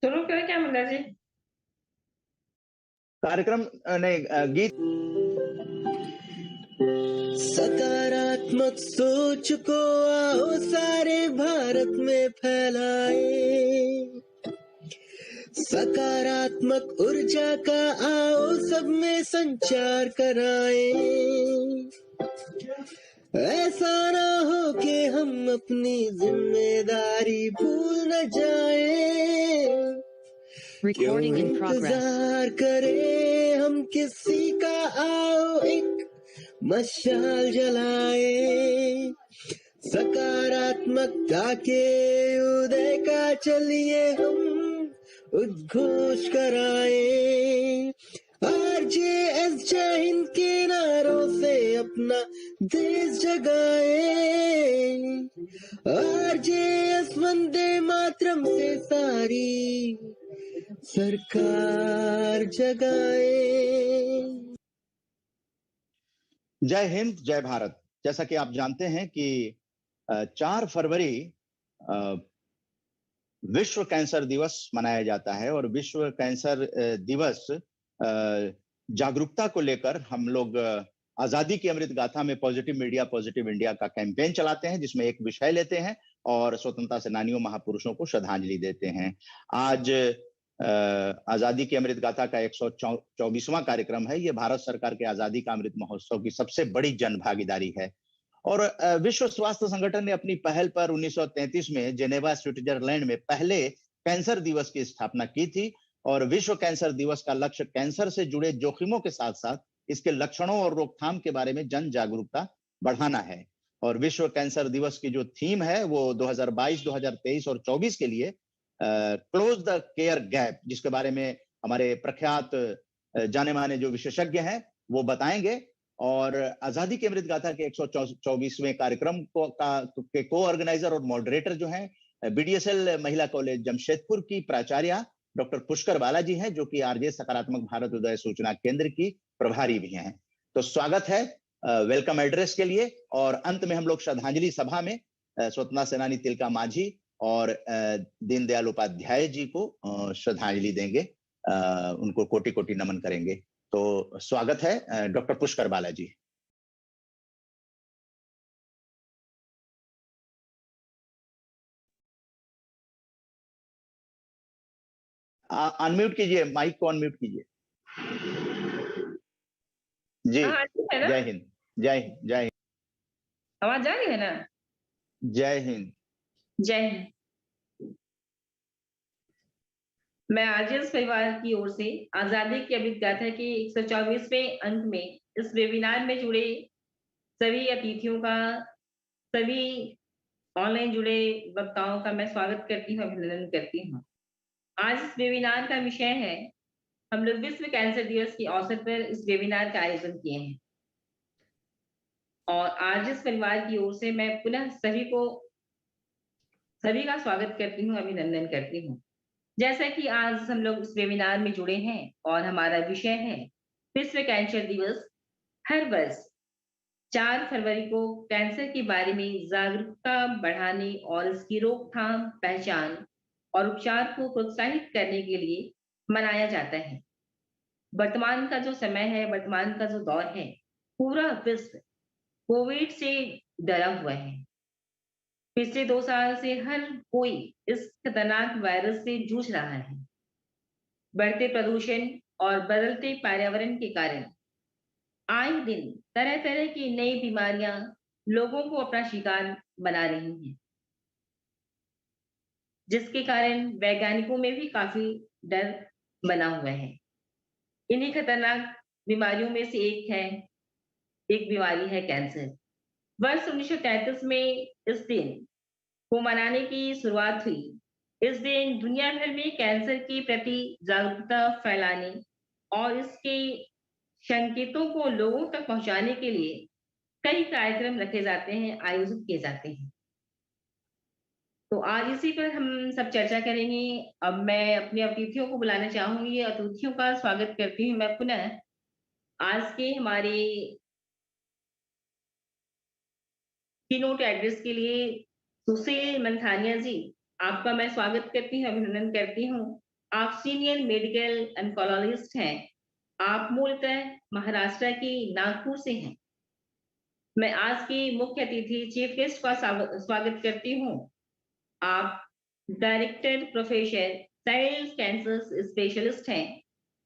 शुरू करें क्या मुन्ना जी? कार्यक्रम नहीं गीत। सकारात्मक सोच को आओ सारे भारत में फैलाए, सकारात्मक ऊर्जा का आओ सब में संचार कराए। ऐसा ना हो कि हम अपनी जिम्मेदारी भूल न जाए। Recording in progress. इंतजार करें हम किसी का, आओ एक मशाल जलाए, सकारात्मकता के उदय का चलिए हम उद्घोष कराए। आरजेएस जय हिंद के नारों से अपना देश जगाए, आरजेएस वंदे मातरम से सारी सरकार जगाए। जय हिंद जय भारत। जैसा कि आप जानते हैं कि 4 फरवरी विश्व कैंसर दिवस मनाया जाता है और विश्व कैंसर दिवस जागरूकता को लेकर हम लोग आजादी की अमृत गाथा में पॉजिटिव मीडिया पॉजिटिव इंडिया का कैंपेन चलाते हैं, जिसमें एक विषय लेते हैं और स्वतंत्रता सेनानियों महापुरुषों को श्रद्धांजलि देते हैं। आज आजादी की अमृत गाथा का 124वां कार्यक्रम है। ये भारत सरकार के आजादी का अमृत महोत्सव की सबसे बड़ी जन भागीदारी है और विश्व स्वास्थ्य संगठन ने अपनी पहल पर 1933 में जेनेवा स्विट्जरलैंड में पहले कैंसर दिवस की स्थापना की थी और विश्व कैंसर दिवस का लक्ष्य कैंसर से जुड़े जोखिमों के साथ साथ इसके लक्षणों और रोकथाम के बारे में जन जागरूकता बढ़ाना है। और विश्व कैंसर दिवस की जो थीम है वो 2022, 2023 और 24 के लिए क्लोज द केयर गैप, जिसके बारे में हमारे प्रख्यात जाने माने जो विशेषज्ञ हैं वो बताएंगे। और आजादी की अमृत गाथा के 124वें कार्यक्रम के को ऑर्गेनाइजर और मॉडरेटर जो हैं बीडीएसएल महिला कॉलेज जमशेदपुर की प्राचार्य डॉक्टर पुष्कर बालाजी हैं, जो कि आरजे सकारात्मक भारत उदय सूचना केंद्र की प्रभारी भी हैं। तो स्वागत है वेलकम एड्रेस के लिए। और अंत में हम लोग श्रद्धांजलि सभा में स्वतंत्रता सेनानी तिलका माझी और दीनदयाल उपाध्याय जी को श्रद्धांजलि देंगे, उनको कोटि कोटि नमन करेंगे। तो स्वागत है डॉक्टर पुष्कर बालाजी। अनम्यूट कीजिए, माइक को अनम्यूट कीजिए जी। जय हिंद जय हिंद जय हिंद। आवाज आ रही है ना? जय हिंद जय हिंद। मैं आरजेएस परिवार की ओर से आजादी की अमृत गाथा के 124वें अंक में इस वेबिनार में जुड़े सभी अतिथियों का, सभी ऑनलाइन जुड़े वक्ताओं का मैं स्वागत करती हूँ, अभिनंदन करती हूँ। आज इस वेबिनार का विषय है, हम लोग विश्व कैंसर दिवस के अवसर पर इस वेबिनार का आयोजन किए हैं और आरजेएस परिवार की ओर से मैं पुनः सभी का स्वागत करती हूँ, अभिनंदन करती हूँ। जैसा कि आज हम लोग इस वेबिनार में जुड़े हैं और हमारा विषय है विश्व कैंसर दिवस। हर वर्ष 4 फरवरी को कैंसर के बारे में जागरूकता बढ़ाने और इसकी रोकथाम, पहचान और उपचार को प्रोत्साहित करने के लिए मनाया जाता है। वर्तमान का जो समय है, वर्तमान का जो दौर है, पूरा विश्व कोविड से डरा हुआ है। पिछले 2 साल से हर कोई इस खतरनाक वायरस से जूझ रहा है। बढ़ते प्रदूषण और बदलते पर्यावरण के कारण आए दिन तरह तरह की नई बीमारियां लोगों को अपना शिकार बना रही हैं, जिसके कारण वैज्ञानिकों में भी काफी डर बना हुआ है। इन्हीं खतरनाक बीमारियों में से एक बीमारी है कैंसर। वर्ष 1933 में इस दिन को मनाने की शुरुआत हुई। इस दिन दुनिया भर में कैंसर के प्रति जागरूकता फैलाने और इसके संकेतों को लोगों तक पहुंचाने के लिए कई कार्यक्रम रखे जाते हैं, आयोजित किए जाते हैं। तो आज इसी पर हम सब चर्चा करेंगे। अब मैं अपने अतिथियों को बुलाना चाहूंगी। अतिथियों का स्वागत करती हूँ मैं पुनः। आज के हमारे कीनोट एड्रेस के लिए सुशील मंथानिया जी, आपका मैं स्वागत करती हूँ, अभिनंदन करती हूँ। आप सीनियर मेडिकल ऑन्कोलॉजिस्ट हैं। आप मूलतः महाराष्ट्र की नागपुर से हैं। मैं आज की मुख्य अतिथि चीफ गेस्ट का स्वागत करती हूँ। आप director professor child cancer specialist हैं।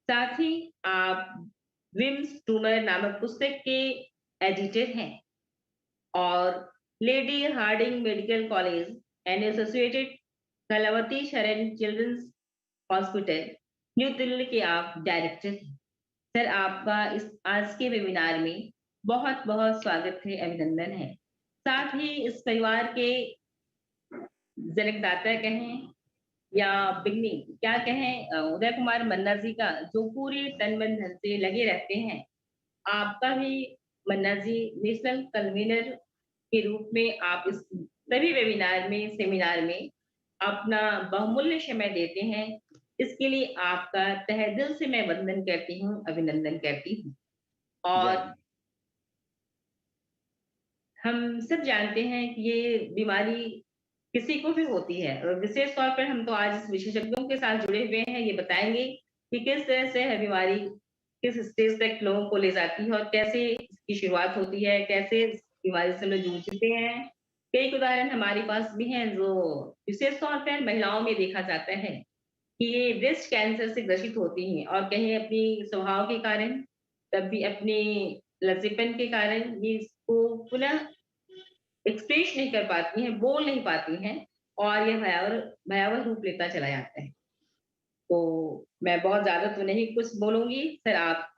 साथ ही आप विम्स ट्यूमर नामक पुस्तक के एडिटर हैं और Lady Hardinge medical college and associated Kalawati Saran children's hospital new Delhi के आप डायरेक्टर हैं। सर, आपका इस आज के वेबिनार में बहुत बहुत स्वागत है, अभिनंदन है। साथ ही इस परिवार के जनकदाता कहें या बिगनिंग क्या कहें, उदय कुमार मन्ना जी का, जो पूरे तन मन धन से लगे रहते हैं। आपका भी मन्ना जी नेशनल कन्वीनर के रूप में आप इस सभी वेबिनार में सेमिनार में अपना बहुमूल्य समय देते हैं। इसके लिए आपका तहे दिल से मैं वंदन करती हूँ, अभिनंदन करती हूँ। और हम सब जानते हैं कि ये बीमारी किसी को भी होती है और विशेष तौर पर हम तो आज इस विशेषज्ञों के साथ जुड़े हुए हैं, ये बताएंगे कि किस तरह से है बीमारी किस स्टेज तक लोगों को ले जाती है और कैसे इसकी शुरुआत होती है, कैसे इस बीमारी से लोग जूझ चुके हैं। कई उदाहरण हमारे पास भी हैं जो विशेष तौर पर महिलाओं में देखा जाता है कि ये ब्रेस्ट कैंसर से ग्रसित होती हैं और कहीं अपनी स्वभाव के कारण, कभी अपने लचीलेपन के कारण ये इसको पुनः एक्सप्रेस नहीं कर पाती हैं, बोल नहीं पाती हैं और यह भयावह भयावह रूप लेता चला जाता है। तो मैं बहुत ज्यादा तो नहीं कुछ बोलूंगी सर, आप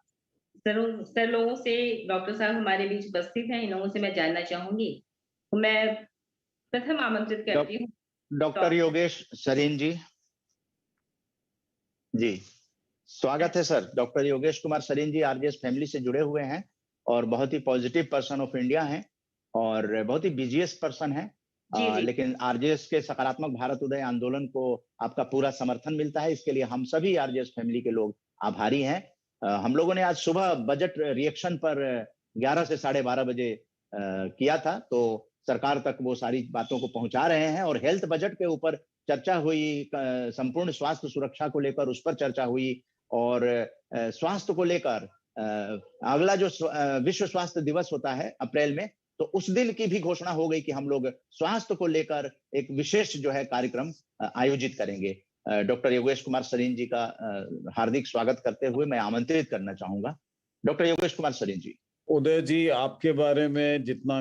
सर लोगों से, डॉक्टर साहब हमारे बीच उपस्थित हैं, इन लोगों से मैं जानना चाहूंगी। तो मैं प्रथम आमंत्रित करती हूँ डॉक्टर योगेश सरीन जी। जी, स्वागत है सर। डॉक्टर योगेश कुमार सरीन जी आरजेएस फैमिली से जुड़े हुए हैं और बहुत ही पॉजिटिव पर्सन ऑफ इंडिया हैं और बहुत ही बिजीएस्ट पर्सन है। लेकिन आरजेएस के सकारात्मक भारत उदय आंदोलन को आपका पूरा समर्थन मिलता है, इसके लिए हम सभी आरजेएस फैमिली के लोग आभारी हैं। हम लोगों ने आज सुबह बजट रिएक्शन पर 11 से 12:30 बजे किया था, तो सरकार तक वो सारी बातों को पहुंचा रहे हैं और हेल्थ बजट के ऊपर चर्चा हुई, संपूर्ण स्वास्थ्य सुरक्षा को लेकर उस पर चर्चा हुई और स्वास्थ्य को लेकर अगला जो विश्व स्वास्थ्य दिवस होता है अप्रैल में, तो उस दिन की भी घोषणा हो गई कि हम लोग स्वास्थ्य को लेकर एक विशेष जो है कार्यक्रम आयोजित करेंगे। डॉक्टर योगेश कुमार सरीन जी का हार्दिक स्वागत करते हुए मैं आमंत्रित करना चाहूंगा। डॉक्टर योगेश कुमार सरीन जी। उदय जी, आपके बारे में जितना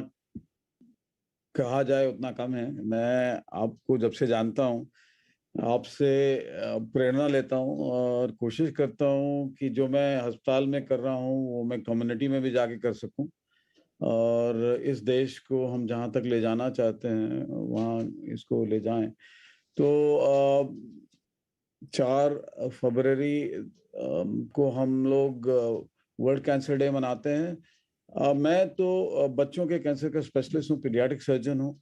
कहा जाए उतना कम है। मैं आपको जब से जानता हूँ, आपसे प्रेरणा लेता हूँ और कोशिश करता हूँ कि जो मैं अस्पताल में कर रहा हूँ वो मैं कम्युनिटी में भी जाके कर सकूँ और इस देश को हम जहाँ तक ले जाना चाहते हैं वहाँ इसको ले जाएं। तो 4 फरवरी को हम लोग वर्ल्ड कैंसर डे मनाते हैं। मैं तो बच्चों के कैंसर का स्पेशलिस्ट हूँ, पीडियाट्रिक सर्जन हूँ।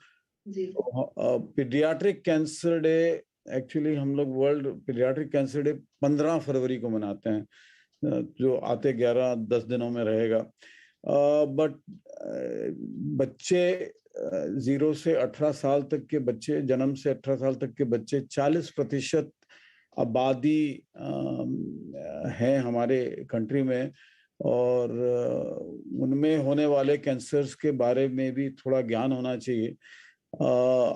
पीडियाट्रिक कैंसर डे एक्चुअली हम लोग वर्ल्ड पीडियाट्रिक कैंसर डे 15 फरवरी को मनाते हैं, जो आते 11-10 दिनों में रहेगा। बट बच्चे 0 से 18 साल तक के बच्चे, जन्म से 18 साल तक के बच्चे 40% आबादी है हमारे कंट्री में और उनमें होने वाले कैंसर्स के बारे में भी थोड़ा ज्ञान होना चाहिए।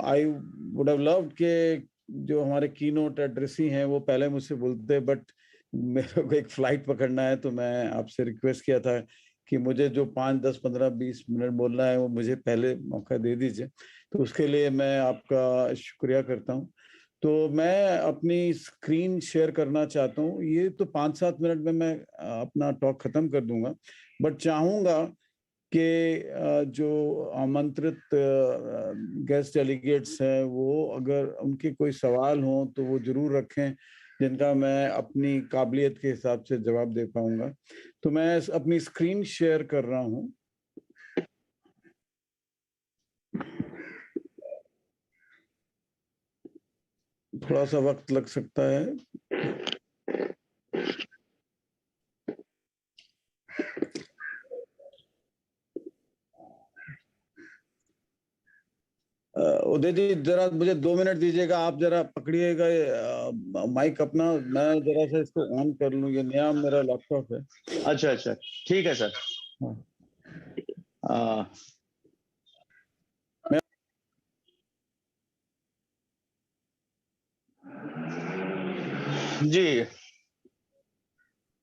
आई वुड हैव लव्ड के जो हमारे कीनोट एड्रेसी हैं वो पहले मुझसे बोलते, बट मेरे को एक फ्लाइट पकड़ना है तो मैं आपसे रिक्वेस्ट किया था कि मुझे जो 5, 10, 15, 20 मिनट बोलना है वो मुझे पहले मौका दे दीजिए। तो उसके लिए मैं आपका शुक्रिया करता हूँ। तो मैं अपनी स्क्रीन शेयर करना चाहता हूँ। ये तो 5-7 मिनट में मैं अपना टॉक खत्म कर दूंगा, बट चाहूँगा कि जो आमंत्रित गेस्ट डेलीगेट्स हैं वो अगर उनके कोई सवाल हों तो वो जरूर रखें, जिनका मैं अपनी काबिलियत के हिसाब से जवाब दे पाऊंगा। तो मैं अपनी स्क्रीन शेयर कर रहा हूँ। थोड़ा सा वक्त लग सकता है। उदय जी जरा मुझे 2 मिनट दीजिएगा, आप जरा पकड़िएगा माइक अपना, मैं जरा सा इसको ऑन कर लूँ, ये नया मेरा लैपटॉप है। अच्छा अच्छा, ठीक है सर। हाँ। जी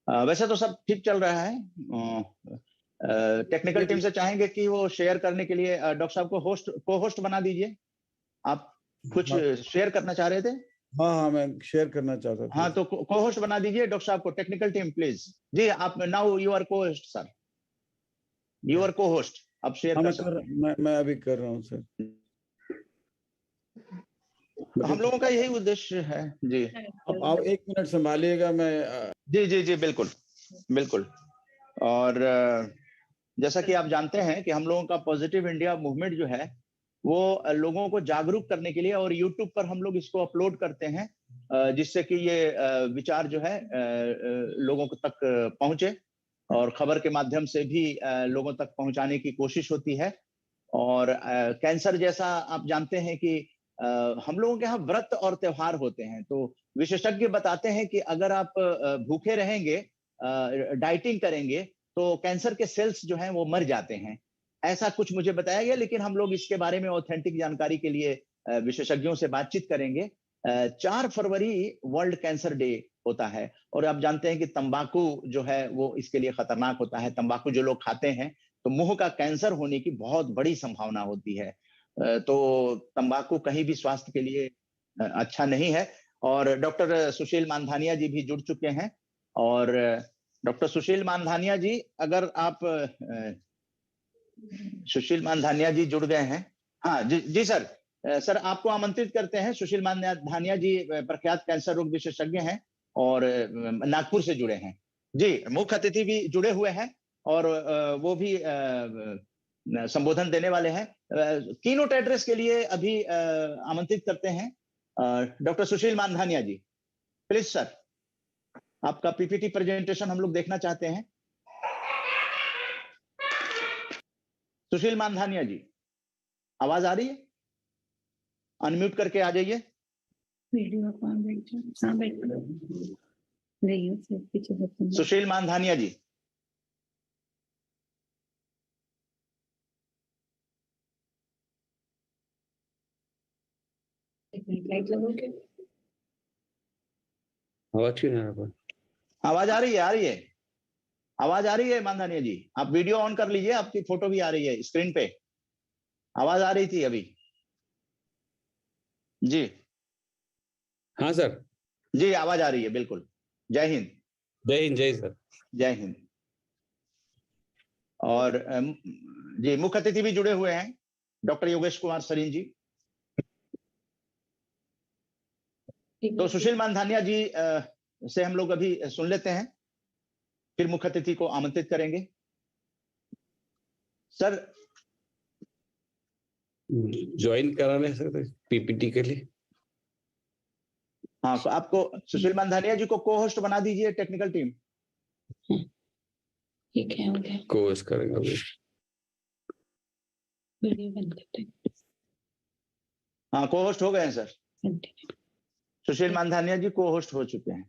वैसे तो सब ठीक चल रहा है। टेक्निकल टीम से चाहेंगे कि वो शेयर करने के लिए डॉक्टर साहब को को होस्ट बना दीजिए। आप कुछ शेयर करना चाह रहे थे? हाँ हाँ, मैं शेयर करना चाहता था। हाँ, तो को होस्ट बना दीजिए डॉक्टर साहब को। Technical team please. जी आप now you are cohost sir, you are cohost, आप शेयर कर सकते हैं। मैं अभी कर रहा हूँ सर। हम लोगों का यही उद्देश्य है। जी अब आप 1 मिनट संभालिएगा, मैं जी जी जी बिल्कुल बिल्कुल। और जैसा कि आप जानते हैं कि हम लोगों का पॉजिटिव इंडिया मूवमेंट जो है वो लोगों को जागरूक करने के लिए, और यूट्यूब पर हम लोग इसको अपलोड करते हैं जिससे कि ये विचार जो है लोगों तक पहुंचे, और खबर के माध्यम से भी लोगों तक पहुंचाने की कोशिश होती है। और कैंसर जैसा आप जानते हैं कि हम लोगों के यहाँ व्रत और त्योहार होते हैं, तो विशेषज्ञ बताते हैं कि अगर आप भूखे रहेंगे, डाइटिंग करेंगे, तो कैंसर के सेल्स जो हैं वो मर जाते हैं, ऐसा कुछ मुझे बताया गया। लेकिन हम लोग इसके बारे में ऑथेंटिक जानकारी के लिए विशेषज्ञों से बातचीत करेंगे। 4 फरवरी वर्ल्ड कैंसर डे होता है, और आप जानते हैं कि तंबाकू जो है वो इसके लिए खतरनाक होता है। तंबाकू जो लोग खाते हैं तो मुंह का कैंसर होने की बहुत बड़ी संभावना होती है। तो तंबाकू कहीं भी स्वास्थ्य के लिए अच्छा नहीं है। और डॉक्टर सुशील मानधानिया जी भी जुड़ चुके हैं। और डॉक्टर सुशील मानधानिया जी, अगर आप सुशील मानधानिया जी जुड़ गए हैं? हाँ जी जी सर। सर आपको आमंत्रित करते हैं। सुशील मानधानिया जी प्रख्यात कैंसर रोग विशेषज्ञ हैं और नागपुर से जुड़े हैं। जी मुख्य अतिथि भी जुड़े हुए हैं, और वो भी संबोधन देने वाले हैं। कीनोट एड्रेस के लिए अभी आमंत्रित करते हैं doctor Sushil Mandhania ji. Please sir, आपका पीपीटी प्रेजेंटेशन हम लोग देखना चाहते हैं। सुशील मानधानिया जी, आवाज आ रही है? अनम्यूट करके आ जाइए। सुशील मानधानिया जी। आवाज क्यों नहीं आ रहा? आवाज आ रही है? आ रही है, आवाज आ रही है मानधानिया जी। आप वीडियो ऑन कर लीजिए, आपकी फोटो भी आ रही है स्क्रीन पे। आवाज आ रही थी अभी। जी हाँ सर, जी आवाज आ रही है बिल्कुल। जय हिंद। जय हिंद। जय सर। जय हिंद। और जी मुख्य अतिथि भी जुड़े हुए हैं, डॉक्टर योगेश कुमार सरीन जी। तो सुशील मानधानिया जी से हम लोग अभी सुन लेते हैं, फिर मुख्य अतिथि को आमंत्रित करेंगे। सर ज्वाइन कराने सकते पीपीटी के लिए? हाँ, तो आपको सुशील मानधानिया जी को को होस्ट बना दीजिए टेक्निकल टीम। ठीक है, हो गया। को होस्ट करेंगे अभी। वीडियो बंद करते हैं। हाँ को होस्ट हो गए हैं सर। सुशील मानधानिया जी को होस्ट हो चुके हैं।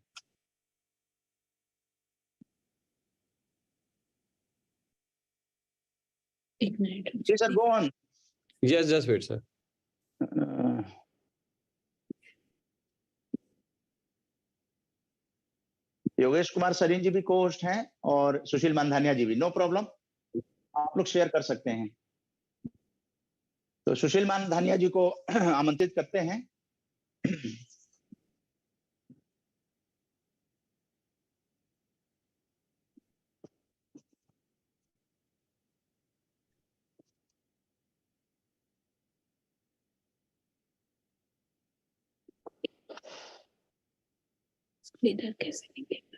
एक मिनट। जी sir, go on. Yes, just wait sir. Yogesh Kumar Sareen ji भी को होस्ट हैं और सुशील मानधानिया जी भी। नो प्रॉब्लम, आप लोग शेयर कर सकते हैं। तो सुशील मानधानिया जी को आमंत्रित करते हैं। इधर कैसे निकलेगा?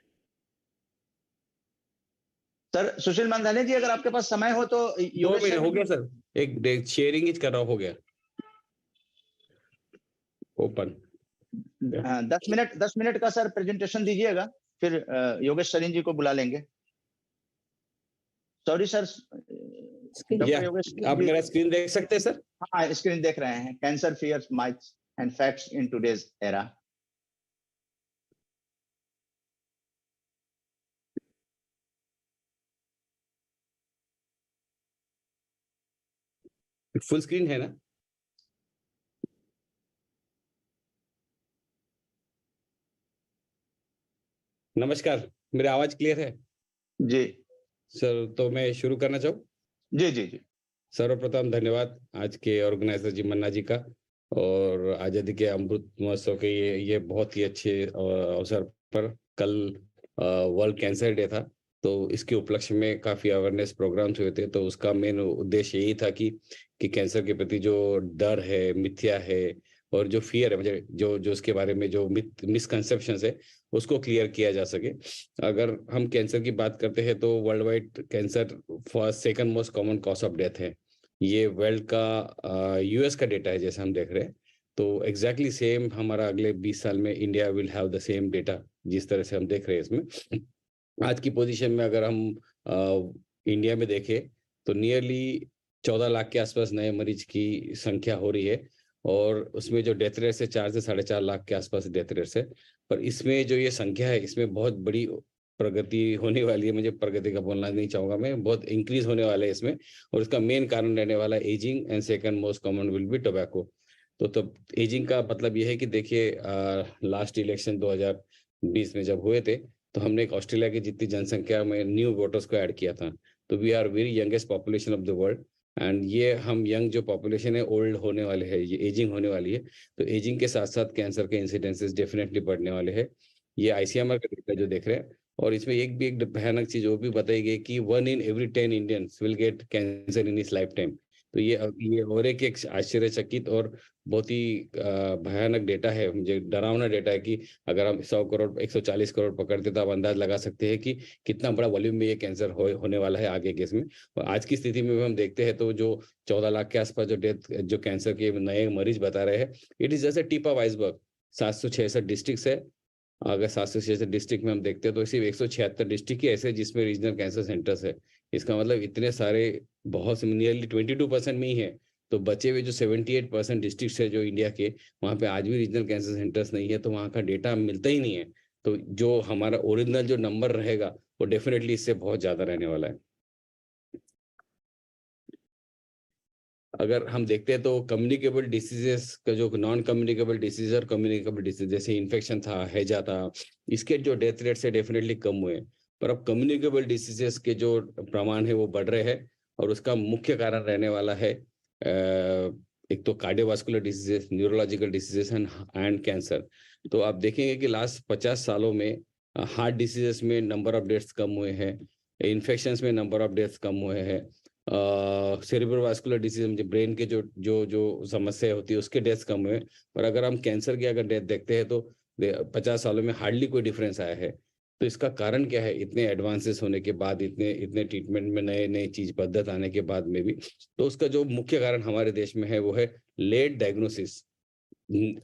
सर सुशील मानधानिया जी, अगर आपके पास समय हो तो 2 मिनट हो गया सर, एक शेयरिंग ही कर रहा, हो गया ओपन। 10 मिनट का सर प्रेजेंटेशन दीजिएगा, फिर योगेश सरीन जी को बुला लेंगे। सॉरी सर, आप मेरा स्क्रीन देख सकते हैं सर? हाँ, स्क्रीन देख रहे हैं। Cancer fears myths and facts in today's era. Full screen है ना? नमस्कार, मेरी आवाज क्लियर है? जी सर, तो मैं शुरू करना चाहूँ? जी जी जी। सर्वप्रथम धन्यवाद आज के ऑर्गेनाइजर जी मन्ना जी का, और आज़ादी के अमृत महोत्सव के ये बहुत ही अच्छे अवसर पर कल वर्ल्ड कैंसर डे था, तो इसके उपलक्ष्य में काफ़ी अवेयरनेस प्रोग्राम्स हुए थे। तो उसका मेन उद्देश्य यही था कि कैंसर के प्रति जो डर है, मिथ्या है, और जो फियर है, मुझे जो उसके बारे में जो मिसकंसेप्शंस है, उसको क्लियर किया जा सके। अगर हम कैंसर की बात करते हैं तो world wide cancer first second most common cause of death है। ये वर्ल्ड का यूएस का डेटा है जैसे हम देख रहे हैं। तो एग्जैक्टली सेम हमारा अगले 20 साल में India will have the same data जिस तरह से हम देख रहे हैं इसमें। आज की पोजीशन में अगर हम इंडिया में देखें तो नियरली 14 लाख के आसपास नए मरीज की संख्या हो रही है, और उसमें जो डेथ रेट है 4 से 4.5 लाख के आसपास डेथ रेट है। पर इसमें जो ये संख्या है, इसमें बहुत बड़ी प्रगति होने वाली है। मुझे प्रगति का बोलना नहीं चाहूंगा, मैं बहुत इंक्रीज होने वाला है इसमें, और इसका मेन कारण रहने वाला है ageing, and second most common will be tobacco. तो तब एजिंग का मतलब ये है कि देखिए, लास्ट इलेक्शन 2020 में जब हुए थे तो हमने एक ऑस्ट्रेलिया की जितनी जनसंख्या में न्यू वोटर्स को ऐड किया था। तो we are very youngest population of the world, and ये हम यंग जो पॉपुलेशन है ओल्ड होने वाले है, ये एजिंग होने वाली है। तो एजिंग के साथ साथ कैंसर के इंसिडेंसेस डेफिनेटली बढ़ने वाले हैं। ये आईसीएमआर का डेटा जो देख रहे हैं, और इसमें एक भयानक चीज वो भी बताई गई कि 1 in every 10 Indians will get cancer in इस लाइफ टाइम। तो ये और एक आश्चर्यचकित और बहुत ही भयानक डेटा है, मुझे डरावना डेटा है कि अगर हम 100 करोड़ 140 करोड़ पकड़ते तो आप अंदाज लगा सकते हैं कि कितना बड़ा वॉल्यूम में ये कैंसर होने वाला है आगे के इसमें। और आज की स्थिति में हम देखते हैं तो जो 14 लाख के आसपास जो डेथ जो कैंसर के नए मरीज बता रहे हैं, it is just a tip of iceberg. 766 district है। अगर 766 डिस्ट्रिक्ट में हम देखते हैं तो सिर्फ 176 डिस्ट्रिक्ट ही ऐसे जिसमें रीजनल कैंसर सेंटर्स है। इसका मतलब इतने सारे, बहुत से नियरली 22% में ही है। तो बचे हुए जो 78% डिस्ट्रिक्ट है जो इंडिया के, वहाँ पे आज भी रीजनल कैंसर सेंटर्स नहीं है, तो वहाँ का डेटा मिलता ही नहीं है। तो जो हमारा ओरिजिनल जो नंबर रहेगा वो डेफिनेटली इससे बहुत ज्यादा रहने वाला है। अगर हम देखते हैं तो कम्युनिकेबल डिसीजेस का जो नॉन कम्युनिकेबल डिसीज और कम्युनिकेबल डिसीज जैसे इन्फेक्शन था, हैजा था, इसके जो डेथ रेट से डेफिनेटली कम हुए। पर अब कम्युनिकेबल डिसीजेस के जो प्रमाण है वो बढ़ रहे हैं, और उसका मुख्य कारण रहने वाला है एक तो cardiovascular diseases, neurological diseases and cancer. तो आप देखेंगे कि लास्ट 50 सालों में हार्ट डिसीजेस में नंबर ऑफ डेथ्स कम हुए हैं, इन्फेक्शंस में नंबर ऑफ डेथ्स कम हुए हैं, सेरिब्रोवास्कुलर डिसीज ब्रेन के जो जो जो समस्या होती है उसके डेथ्स कम हुए। पर अगर हम कैंसर की अगर डेथ देखते हैं तो 50 सालों में हार्डली कोई डिफरेंस आया है। तो इसका कारण क्या है? इतने एडवांसेस होने के बाद, इतने ट्रीटमेंट में नए नए चीज पद्धत आने के बाद में भी, तो उसका जो मुख्य कारण हमारे देश में है वो है लेट डायग्नोसिस।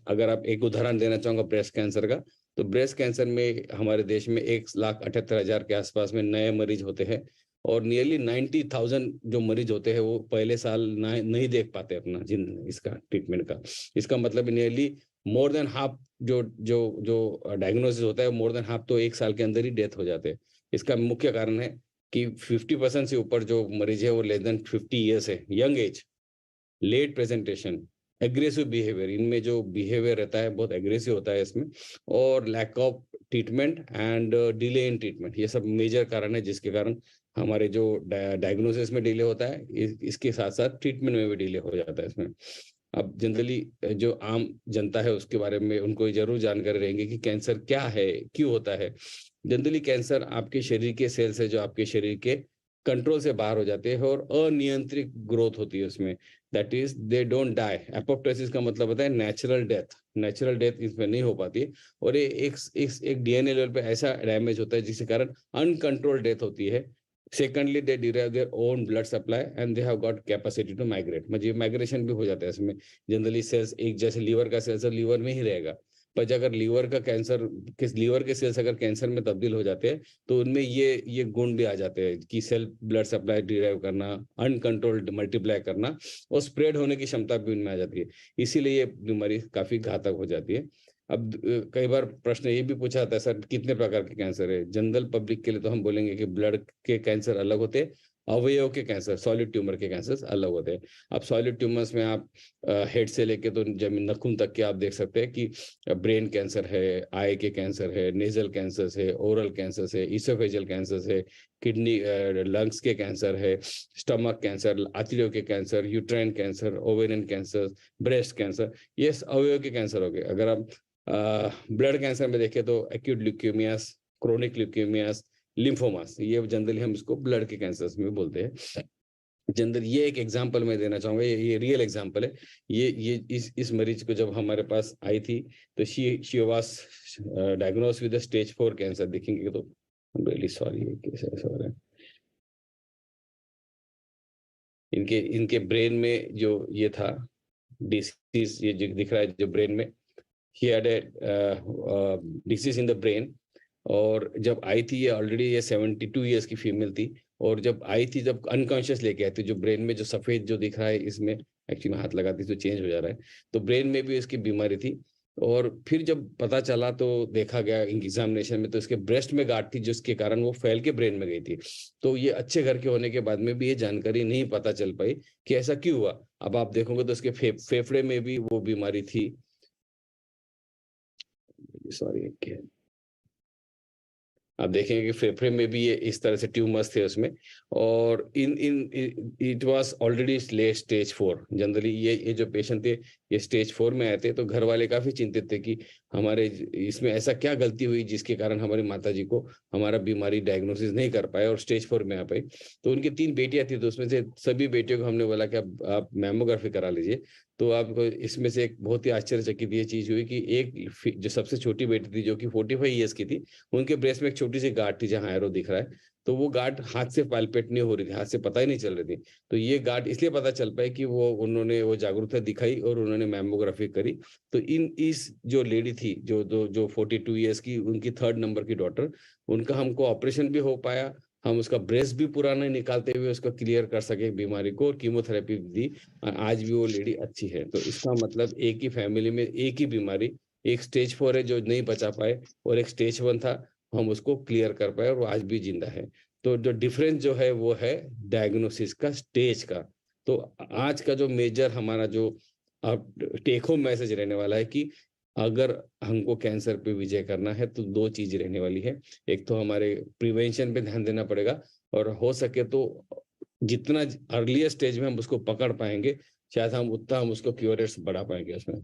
अगर आप एक उदाहरण देना चाहूंगा ब्रेस्ट कैंसर का, तो ब्रेस्ट कैंसर में हमारे देश में 1,78,000 के आसपास में नए मरीज होते हैं, और नियरली 90,000 जो मरीज होते हैं वो पहले साल नहीं देख पाते अपना इसका ट्रीटमेंट का। इसका मतलब नियरली मोर देन हाफ जो जो जो डायग्नोसिस होता है, मोर देन हाफ तो 1 साल के अंदर ही डेथ हो जाते हैं। इसका मुख्य कारण है कि 50% से ऊपर जो मरीज है वो लेस देन 50 ईयर्स है, young age, late presentation, aggressive behaviour, इनमें जो बिहेवियर रहता है बहुत एग्रेसिव होता है इसमें, और lack of treatment and delay in treatment, ये सब मेजर कारण है जिसके कारण हमारे जो डायग्नोसिस में डिले होता है, इसके साथ साथ ट्रीटमेंट में भी डिले हो जाता है इसमें। अब जनरली जो आम जनता है उसके बारे में उनको जरूर जानकारी रहेंगे कि कैंसर क्या है, क्यों होता है। जनरली कैंसर आपके शरीर के सेल्स है जो आपके शरीर के कंट्रोल से बाहर हो जाते हैं और अनियंत्रित ग्रोथ होती है उसमें, that is they don't die. Apoptosis का मतलब होता है नेचुरल डेथ। नेचुरल डेथ इसमें नहीं हो पाती है, और ये एक डीएनए लेवल पे ऐसा डैमेज होता है जिसके कारण अनकंट्रोल्ड डेथ होती है। Secondly they derive their own blood supply and they have got capacity to migrate, मतलब माइग्रेशन भी हो जाता है इसमें। जनरली सेल्स एक जैसे लीवर का सेल्स लीवर में ही रहेगा, पर अगर लीवर का कैंसर, लीवर के सेल्स अगर कैंसर में तब्दील हो जाते हैं तो उनमें ये गुण भी आ जाते हैं कि सेल ब्लड सप्लाई डिराइव करना, अनकंट्रोल्ड मल्टीप्लाई करना और स्प्रेड होने की क्षमता भी उनमें आ जाती है। इसीलिए ये बीमारी काफी घातक हो जाती है। अब कई बार प्रश्न ये भी पूछा जाता है, सर कितने प्रकार के कैंसर है? जनरल पब्लिक के लिए तो हम बोलेंगे कि ब्लड के कैंसर अलग होते हैं, अवयव के कैंसर, सॉलिड ट्यूमर के कैंसर अलग होते हैं। अब सॉलिड ट्यूमर्स में आप हेड से लेके तो जमीन नखून तक के आप देख सकते हैं कि ब्रेन कैंसर है, आई के कैंसर है, नेजल कैंसर है, ओरल कैंसर है, इसोफेजियल कैंसर है, किडनी लंग्स के कैंसर है, स्टमक कैंसर, आंतड़ियों के cancer, uterine cancer, ovarian cancer, breast cancer, ये अवयव के कैंसर हो गए। अगर आप ब्लड कैंसर में देखें तो acute leukaemias, chronic leukaemias, lymphomas, ये जनरली हम इसको ब्लड के कैंसर्स में बोलते हैं। जनरल ये एक एग्जांपल मैं देना चाहूंगा, ये रियल एग्जांपल है। ये इस मरीज को जब हमारे पास आई थी तो she was diagnosed with stage 4 cancer. देखेंगे तो रियली सॉरी, कैसे ऐसा हो रहा है। इनके ब्रेन में जो ये था डिसीज, ये जो दिख रहा है जो ब्रेन में, he had a disease in the brain। और जब आई थी ये ऑलरेडी ये 72 इयर्स की फीमेल थी, और जब आई थी जब अनकॉन्शियस लेके आई थी, जो ब्रेन में जो सफेद जो दिख रहा है इसमें एक्चुअली में हाथ लगाती तो चेंज हो जा रहा है, तो ब्रेन में भी इसकी बीमारी थी। और फिर जब पता चला तो देखा गया एग्जामिनेशन में तो इसके ब्रेस्ट में गांठ थी जिसके कारण वो फैल के ब्रेन में गई थी। तो ये अच्छे घर के होने के बाद में भी ये जानकारी नहीं पता चल पाई कि ऐसा क्यों हुआ। अब आप देखोगे तो इसके फेफड़े में भी वो बीमारी थी। सॉरी, आप देखेंगे कि फेफड़े में भी ये इस तरह से ट्यूमर्स थे उसमें, और it was already stage 4। Generally ये जो पेशेंट थे ये स्टेज 4 में आए थे, तो घर वाले काफी चिंतित थे कि हमारे इसमें ऐसा क्या गलती हुई जिसके कारण हमारी माताजी को हमारा बीमारी डायग्नोसिस नहीं कर पाए और स्टेज 4 में आ पाई। तो उनकी 3 बेटियां थी, तो उसमें से सभी बेटियों को हमने बोला कि आप मैमोग्राफी करा लीजिए। तो आपको इसमें से एक बहुत ही आश्चर्यचकित ये चीज हुई कि एक जो सबसे छोटी बेटी थी जो कि 45 ईयर्स की थी, उनके ब्रेस्ट में एक छोटी सी गांठ थी जहां एरो दिख रहा है। तो वो गांठ हाथ से पाल्पेट नहीं हो रही थी, हाथ से पता ही नहीं चल रही थी। तो ये गांठ इसलिए पता चल पाई कि उन्होंने वो जागरूकता दिखाई और उन्होंने मैमोग्राफी करी। तो इस जो लेडी थी जो 42 ईयर्स की, उनकी 3rd नंबर की डॉटर, उनका हमको ऑपरेशन भी हो पाया। हम उसका ब्रेस्ट भी पूरा नहीं निकालते हुए उसको क्लियर कर सके बीमारी को, और कीमोथेरेपी दी। आज भी वो लेडी अच्छी है। तो इसका मतलब एक ही फैमिली में एक ही बीमारी, एक स्टेज 4 है जो नहीं बचा पाए, और एक स्टेज 1 था, हम उसको क्लियर कर पाए और वो आज भी जिंदा है। तो जो डिफरेंस जो है वो है डायग्नोसिस का, स्टेज का। तो आज का जो मेजर हमारा जो टेक होम मैसेज रहने वाला है कि अगर हमको कैंसर पे विजय करना है तो 2 चीज रहने वाली है। एक तो हमारे प्रिवेंशन पे ध्यान देना पड़ेगा, और हो सके तो जितना अर्लियर स्टेज में हम उसको पकड़ पाएंगे, शायद हम उतना हम उसको क्योर रेट्स बढ़ा पाएंगे उसमें।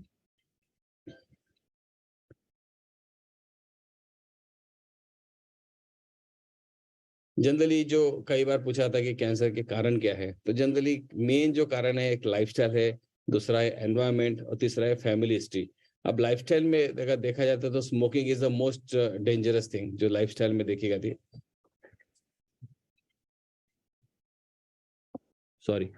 जनरली जो कई बार पूछा था कि कैंसर के कारण क्या है, तो जनरली मेन जो कारण है, एक लाइफस्टाइल है, दूसरा है एनवायरनमेंट, और तीसरा है फैमिली हिस्ट्री। अब लाइफस्टाइल में अगर देखा जाता है तो smoking is the most dangerous thing जो लाइफस्टाइल में देखी जाती है। सॉरी,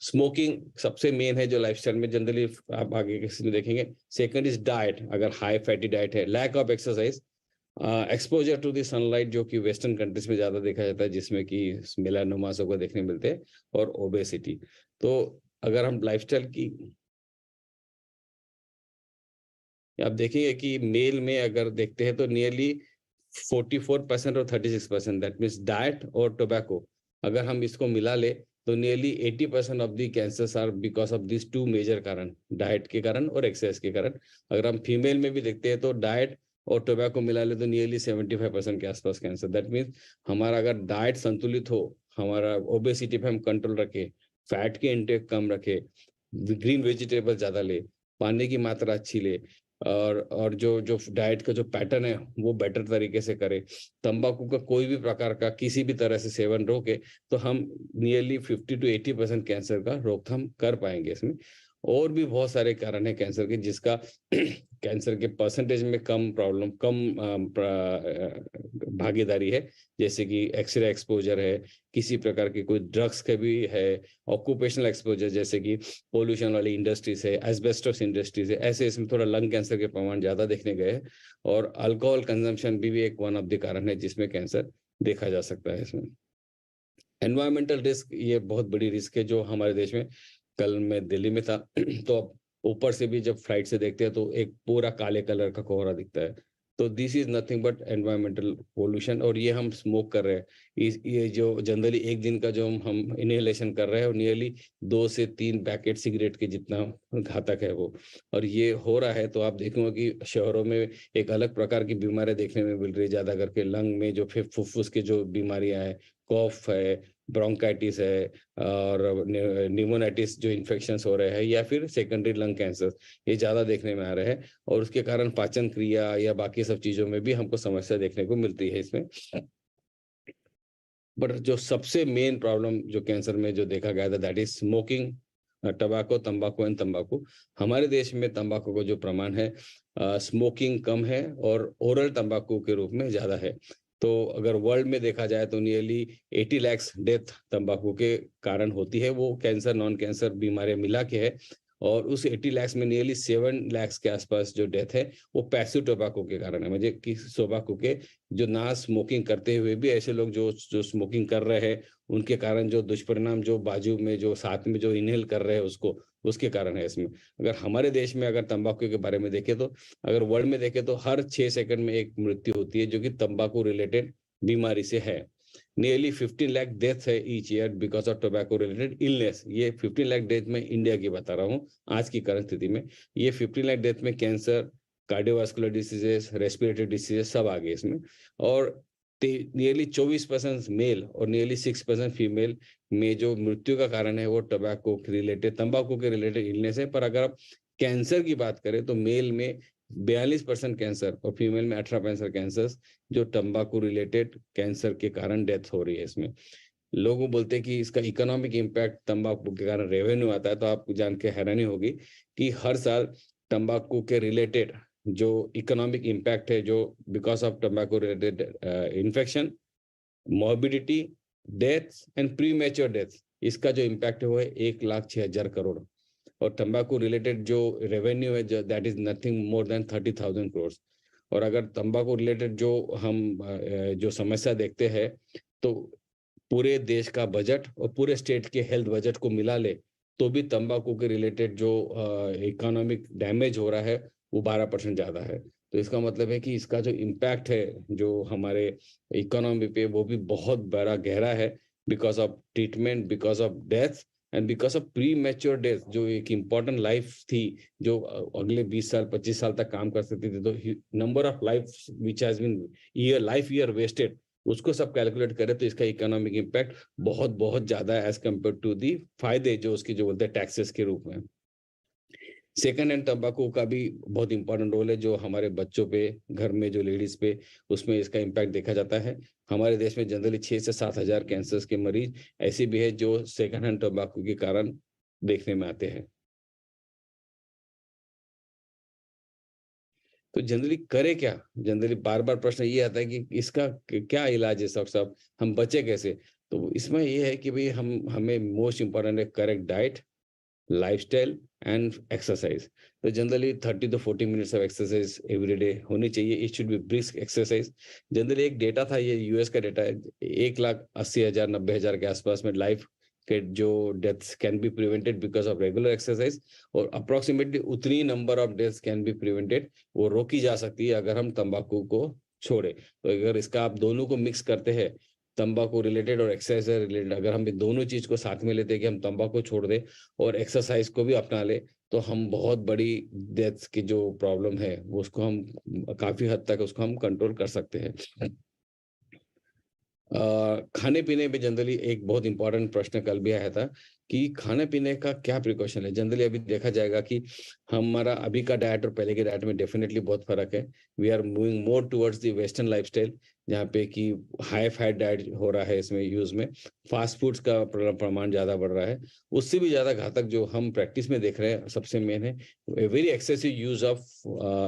स्मोकिंग सबसे मेन है जो लाइफस्टाइल में जनरली आप आगे किसी में देखेंगे। सेकंड इज डाइट, अगर हाई फैटी डाइट है, lack of exercise, exposure to the sunlight जो कि वेस्टर्न कंट्रीज में ज्यादा देखा जाता है, जिसमें कि मेलानोमास को देखने मिलते हैं, और ओबेसिटी। तो अगर हम लाइफस्टाइल की आप देखेंगे कि मेल में अगर देखते हैं तो नियरली 44% और 36%, दैट मीन्स डाइट और टोबैको, अगर हम इसको मिला ले तो nearly 80% of the cancers are because of this 2 major कारण, डाइट के कारण और एक्सरसाइज के कारण। अगर हम फीमेल में भी देखते हैं तो डाइट और टोबैको मिला ले तो नियरली 75% के आसपास कैंसर। दैट मीन्स हमारा अगर डाइट संतुलित हो, हमारा ओबेसिटी पे हम कंट्रोल रखे, फैट के इंटेक कम रखे, ग्रीन वेजिटेबल ज्यादा ले, पानी की मात्रा अच्छी ले, और जो डाइट का जो पैटर्न है वो बेटर तरीके से करे, तंबाकू का कोई भी प्रकार का किसी भी तरह से सेवन रोके, तो हम नियरली 50 to 80% कैंसर का रोकथाम कर पाएंगे इसमें। और भी बहुत सारे कारण है कैंसर के, जिसका कैंसर के परसेंटेज में कम भागीदारी है, जैसे कि एक्सरे एक्सपोजर है, किसी प्रकार के कोई ड्रग्स का भी है, ऑक्यूपेशनल एक्सपोजर जैसे कि पोल्यूशन वाली इंडस्ट्रीज है, एस्बेस्टोस इंडस्ट्रीज है, ऐसे इसमें थोड़ा लंग कैंसर के प्रमाण ज्यादा देखने गए हैं। और अल्कोहल कंजम्पशन भी एक वन ऑफ द कारण है जिसमें कैंसर देखा जा सकता है। इसमें एनवायरमेंटल रिस्क, ये बहुत बड़ी रिस्क है जो हमारे देश में, कल मैं दिल्ली में था तो अब ऊपर से भी जब फ्लाइट से देखते हैं तो एक पूरा काले कलर का कोहरा दिखता है। तो this is nothing but environmental pollution. और ये हम स्मोक कर रहे हैं, ये जो जनरली एक दिन का जो हम इनहेलेशन कर रहे हैं, और नियरली 2 से 3 पैकेट सिगरेट के जितना घातक है वो। और ये हो रहा है तो आप देखोगे कि शहरों में एक अलग प्रकार की बीमारियां देखने में मिल रही है, ज्यादा करके लंग में जो फुफ्फुस की जो बीमारियां है, कॉफ है, ब्रोंकाइटिस है, और न्यूमोनाइटिस जो इन्फेक्शंस हो रहे हैं, या फिर सेकेंडरी लंग कैंसर, ये ज्यादा देखने में आ रहे हैं। और उसके कारण पाचन क्रिया या बाकी सब चीजों में भी हमको समस्या देखने को मिलती है इसमें। बट जो सबसे मेन प्रॉब्लम जो कैंसर में जो देखा गया था, दैट इज स्मोकिंग, टबाको, तंबाकू एंड तंबाकू। हमारे देश में तंबाकू का जो प्रमाण है, स्मोकिंग कम है और ओरल तंबाकू के रूप में ज्यादा है। तो अगर वर्ल्ड में देखा जाए तो नियरली 80 लाख डेथ तंबाकू के कारण होती है, वो कैंसर नॉन कैंसर बीमारियां मिला के है। और उस 80 लाख में नियरली 7 लाख के आसपास जो डेथ है वो पैसिव टोबैको के कारण है, मुझे कि टोबैको के जो ना स्मोकिंग करते हुए भी ऐसे लोग जो स्मोकिंग कर रहे हैं, उनके कारण जो दुष्परिणाम जो बाजू में जो साथ में जो इनहेल कर रहे हैं उसके कारण है इसमें। अगर हमारे देश में अगर तंबाकू के बारे में देखें तो, अगर वर्ल्ड में देखें तो हर 6 सेकंड में एक मृत्यु होती है जो कि तंबाकू रिलेटेड बीमारी से है। नियरली 15 लाख डेथ है each year because of tobacco related illness. ये 15 लाख डेथ में इंडिया की बता रहा हूँ आज की करंट स्थिति में। ये 15 लाख डेथ में cancer, cardiovascular diseases, respiratory diseases सब आ गए इसमें। और नियरली 24% मेल और नियरली 6% फीमेल में जो मृत्यु का कारण है वो टोबैको रिलेटेड, तंबाकू के रिलेटेड इलनेस है। पर अगर आप कैंसर की बात करें तो मेल में 42% कैंसर और फीमेल में 18% कैंसर जो तंबाकू रिलेटेड कैंसर के कारण डेथ हो रही है इसमें। लोग बोलते हैं कि इसका इकोनॉमिक इम्पैक्ट तंबाकू के कारण रेवेन्यू आता है, तो आपको जान के हैरानी होगी कि हर साल तंबाकू के रिलेटेड जो इकोनॉमिक इम्पैक्ट है, जो बिकॉज ऑफ टंबाकू related infection, morbidity, deaths and premature deaths, इसका जो इम्पैक्ट है वो है 1,06,000 करोड़। और तंबाकू रिलेटेड जो रेवेन्यू है that is nothing more than 30,000 crore. और अगर तंबाकू रिलेटेड जो हम जो समस्या देखते हैं तो पूरे देश का बजट और पूरे स्टेट के हेल्थ बजट को मिला ले तो भी तंबाकू के रिलेटेड जो इकोनॉमिक डैमेज हो रहा है वो 12% ज्यादा है। तो इसका मतलब है कि इसका जो इम्पैक्ट है जो हमारे इकोनॉमी पे वो भी बहुत बड़ा गहरा है, because of treatment, because of death and because of pre mature death. जो एक इम्पॉर्टेंट लाइफ थी जो अगले 20 साल 25 साल तक काम कर सकती थी, तो number of life which has been life year wasted, उसको सब कैलकुलेट करें तो इसका इकोनॉमिक इम्पैक्ट बहुत बहुत ज्यादा है एज कम्पेयर टू दी फायदे जो उसकी जो बोलते हैं टैक्सेस के रूप में। सेकेंड हैंड तंबाकू का भी बहुत इंपॉर्टेंट रोल है जो हमारे बच्चों पे, घर में जो लेडीज पे, उसमें इसका इम्पैक्ट देखा जाता है। हमारे देश में जनरली 6 से 7 हजार कैंसर के मरीज ऐसे भी है जो सेकेंड हैंड तंबाकू के कारण देखने में आते हैं। तो जनरली करे क्या? जनरली बार बार प्रश्न ये आता है कि इसका क्या इलाज है साहब, हम बचे कैसे? तो इसमें ये है कि भाई हमें मोस्ट इंपॉर्टेंट है correct diet, lifestyle and exercise. तो generally 30 to 40 minutes of exercise every day होनी चाहिए। It should be brisk exercise. Generally एक डेटा था, ये यूएस का डेटा है, 1,80,000 90,000 के आसपास में लाइफ के जो deaths can be prevented because of regular exercise, और अप्रोक्सीमेटली उतनी number of deaths can be prevented, वो रोकी जा सकती है अगर हम तंबाकू को छोड़े। तो अगर इसका आप दोनों को मिक्स करते हैं, तंबाकू रिलेटेड और एक्सरसाइज रिलेटेड, अगर हम दोनों चीज को साथ में लेते हैं कि हम तंबाकू छोड़ दें और एक्सरसाइज को भी अपना ले, तो हम बहुत बड़ी डेथ्स की जो प्रॉब्लम है उसको हम काफी हद तक उसको हम कंट्रोल कर सकते हैं। खाने पीने में जनरली एक बहुत इंपॉर्टेंट प्रश्न कल भी आया था कि खाने पीने का क्या प्रिकॉशन है। जनरली अभी देखा जाएगा कि हमारा अभी का डाइट और पहले के डाइट में डेफिनेटली बहुत फर्क है। We are moving more towards the western lifestyle, जहाँ पे कि हाई फैट डाइट हो रहा है इसमें यूज में, फास्ट फूड्स का प्रमाण ज्यादा बढ़ रहा है। उससे भी ज्यादा घातक जो हम प्रैक्टिस में देख रहे हैं सबसे मेन है very excessive use of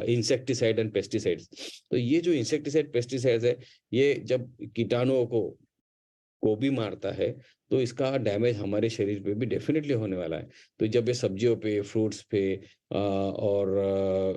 insecticide and pesticides. तो ये जो इंसेक्टिसाइड पेस्टिसाइड्स है, ये जब कीटाणुओं को भी मारता है, तो इसका डैमेज हमारे शरीर पे भी डेफिनेटली होने वाला है। तो जब ये सब्जियों पे, फ्रूट्स पे और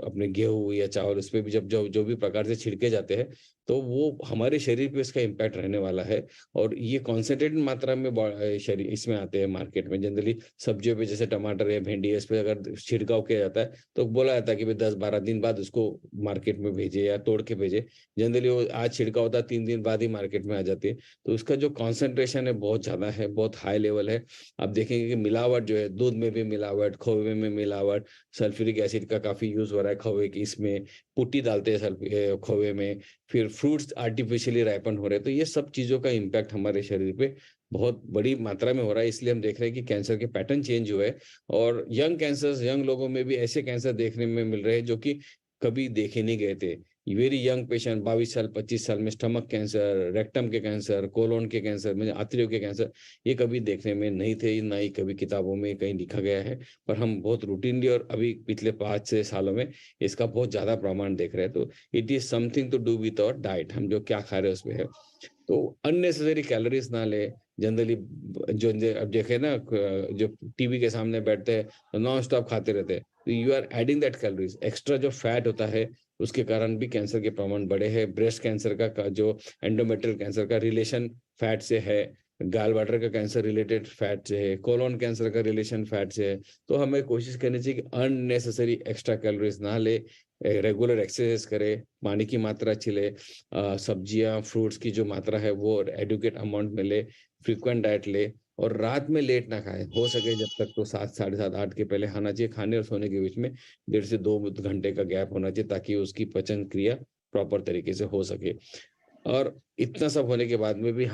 अपने गेहूं या चावल, इस पे भी जब जो भी प्रकार से छिड़के जाते हैं, तो वो हमारे शरीर पे इसका इम्पैक्ट रहने वाला है। और ये कॉन्सेंट्रेटेड मात्रा में शरीर इसमें आते हैं मार्केट में। जनरली सब्जियों पे जैसे टमाटर या भिंडी, इस पे अगर छिड़काव किया जाता है तो बोला जाता है कि भाई 10-12 दिन बाद उसको मार्केट में भेजे या तोड़ के भेजे। जनरली वो आज छिड़काव होता है, 3 दिन बाद ही मार्केट में आ जाती है। तो उसका जो कॉन्सेंट्रेशन है बहुत ज्यादा है, बहुत हाई लेवल है। आप देखेंगे कि मिलावट जो है, दूध में भी मिलावट, खोवे में मिलावट, सल्फ्यूरिक एसिड का काफी यूज हो रहा है खोवे की, इसमें पुट्टी डालते हैं खोवे में, फिर फ्रूट्स आर्टिफिशियली राइपन हो रहे हैं। तो ये सब चीजों का इम्पैक्ट हमारे शरीर पे बहुत बड़ी मात्रा में हो रहा है। इसलिए हम देख रहे हैं कि कैंसर के पैटर्न चेंज हुए और यंग कैंसर, यंग लोगों में भी ऐसे कैंसर देखने में मिल रहे हैं जो कि कभी देखे नहीं गए थे। वेरी यंग पेशेंट, 22 साल 25 साल में स्टमक कैंसर, रेक्टम के कैंसर, कोलोन के कैंसर, मतलब आंतरियों के कैंसर, ये कभी देखने में नहीं थे, ना ही कभी किताबों में कहीं लिखा गया है। पर हम बहुत रूटीनली और अभी पिछले 5-6 सालों में इसका बहुत ज्यादा प्रमाण देख रहे हैं। तो it is something to do with our diet, हम जो क्या खा रहे हैं उसमें है। तो अननेसेसरी कैलोरीज ना ले। जनरली जो अब देखे ना, जो टीवी के सामने बैठते हैं तो नॉन स्टॉप खाते रहते हैं, तो you are adding that calories. Extra जो फैट होता है उसके कारण भी कैंसर के प्रमाण बढ़े हैं। ब्रेस्ट कैंसर का जो एंडोमेट्रियल कैंसर का रिलेशन फैट से है, गाल ब्लैडर का कैंसर रिलेटेड फैट से है, कोलोन कैंसर का रिलेशन फैट से है। तो हमें कोशिश करनी चाहिए कि अननेसेसरी एक्स्ट्रा कैलोरीज ना ले, रेगुलर एक्सरसाइज करे, पानी की मात्रा अच्छी ले, सब्जियां फ्रूट्स की जो मात्रा है वो एडुकेट अमाउंट में ले, फ्रीक्वेंट डाइट ले, और रात में लेट ना खाए। हो सके जब तक तो 7, 7:30, 8 के पहले खाना चाहिए। खाने और सोने के बीच में 1.5 से 2 घंटे का गैप होना चाहिए, ताकि उसकी पचन क्रिया प्रॉपर तरीके से हो सके। और इतना सब होने के बाद में भी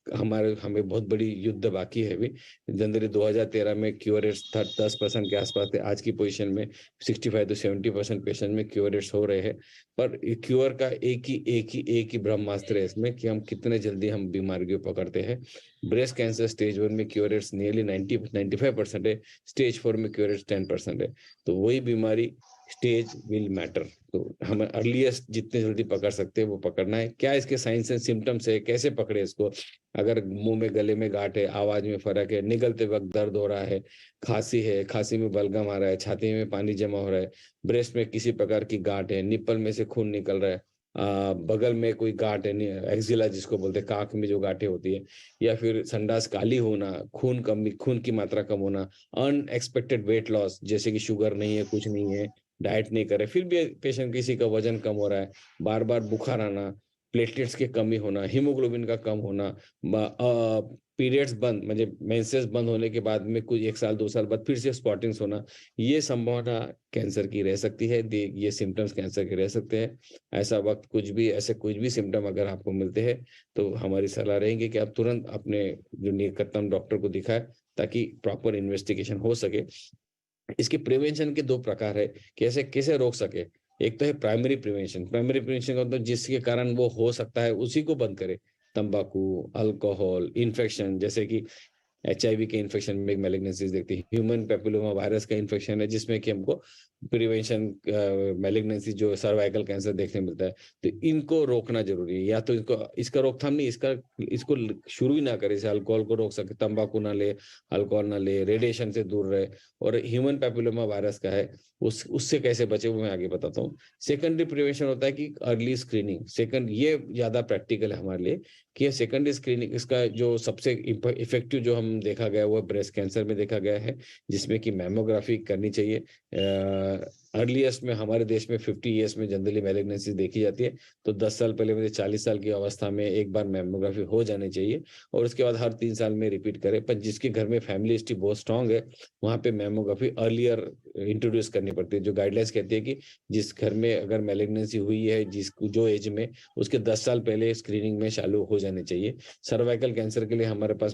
हमें बहुत बड़ी युद्ध बाकी है अभी। जनवरी 2013 में क्योर रेट्स था 10% के आसपास थे। आज की पोजीशन में 65 से 70% पेशेंट में क्योर रेट्स हो रहे हैं। पर क्योर का एक ही ब्रह्मास्त्र है इसमें, कि हम कितने जल्दी हम बीमारी को पकड़ते हैं। ब्रेस्ट कैंसर स्टेज 1 में क्योर रेट्स नियरली 95% है, स्टेज 4 में क्योर रेट्स 10% है। तो वही बीमारी स्टेज विल मैटर। तो हमें अर्लीस्ट जितने जल्दी पकड़ सकते हैं वो पकड़ना है। क्या इसके साइंस एंड सिम्टम्स है, कैसे पकड़े इसको। अगर मुंह में, गले में गांठ है, आवाज में फर्क है, निगलते वक्त दर्द हो रहा है, खांसी है, खांसी में बलगम आ रहा है, छाती में पानी जमा हो रहा है, ब्रेस्ट में किसी प्रकार की गांठ है, निप्पल में से खून निकल रहा है, बगल में कोई गांठ है, एक्जिला जिसको बोलते हैं, कांख में जो गांठें होती है, या फिर संडास काली होना, खून की मात्रा कम होना, अनएक्सपेक्टेड वेट लॉस, जैसे कि शुगर नहीं है, कुछ नहीं है, डाइट नहीं करे, फिर भी पेशेंट किसी का वजन कम हो रहा है, बार बार बुखार आना, प्लेटलेट्स की कमी होना, हीमोग्लोबिन का कम होना, पीरियड्स बंद, मतलब मेंसेस बंद होने के बाद में कुछ 1 साल 2 साल बाद फिर से स्पॉटिंग्स होना, ये संभावना कैंसर की रह सकती है। ये सिम्टम्स कैंसर के रह सकते हैं। ऐसे कुछ भी सिम्टम अगर आपको मिलते हैं तो हमारी सलाह रहेगी कि आप तुरंत अपने जो निकटतम डॉक्टर को दिखाएं, ताकि प्रॉपर इन्वेस्टिगेशन हो सके। इसके प्रिवेंशन के 2 प्रकार है, कैसे रोक सके। एक तो है प्राइमरी प्रिवेंशन का मतलब जिसके कारण वो हो सकता है उसी को बंद करे। तंबाकू, अल्कोहल, इन्फेक्शन, जैसे कि HIV के इन्फेक्शन में एक मैलिग्नेंसीज देखती है, ह्यूमन पेपिलोमा वायरस का इन्फेक्शन है जिसमें कि हमको प्रिवेंशन मैलिग्नेंसी जो सर्वाइकल कैंसर देखने मिलता है। तो इनको रोकना जरूरी है। या तो इसका रोकथाम नहीं, इसको शुरू ही ना करे। जैसे अल्कोहल को रोक सके, तंबाकू ना ले, अल्कोहल ना ले, रेडिएशन से दूर रहे। और ह्यूमन पेपिलोमा वायरस का है, उससे कैसे बचे वो मैं आगे बताता हूँ। सेकेंडरी प्रिवेंशन होता है कि अर्ली स्क्रीनिंग, ये ज्यादा प्रैक्टिकल है हमारे लिए, कि सेकेंडरी स्क्रीनिंग इसका जो सबसे इफेक्टिव जो हम देखा गया वो ब्रेस्ट कैंसर में देखा गया है, जिसमें कि मैमोग्राफी करनी चाहिए अर्लीस्ट में हमारे देश में 50 ईयर्स में जनरली मैलिग्नेंसी देखी जाती है, तो 10 साल पहले मुझे 40 साल की अवस्था में एक बार मैमोग्राफी हो जानी चाहिए और उसके बाद हर 3 साल में रिपीट करें। पर जिसके घर में फैमिली हिस्ट्री बहुत स्ट्रांग है, वहाँ पे मैमोग्राफी अर्लियर इंट्रोड्यूस करनी पड़ती है। जो गाइडलाइंस कहती है कि जिस घर में अगर मैलिग्नेंसी हुई है, जो एज में, उसके 10 साल पहले स्क्रीनिंग में चालू हो जानी चाहिए। सर्वाइकल कैंसर के लिए हमारे पास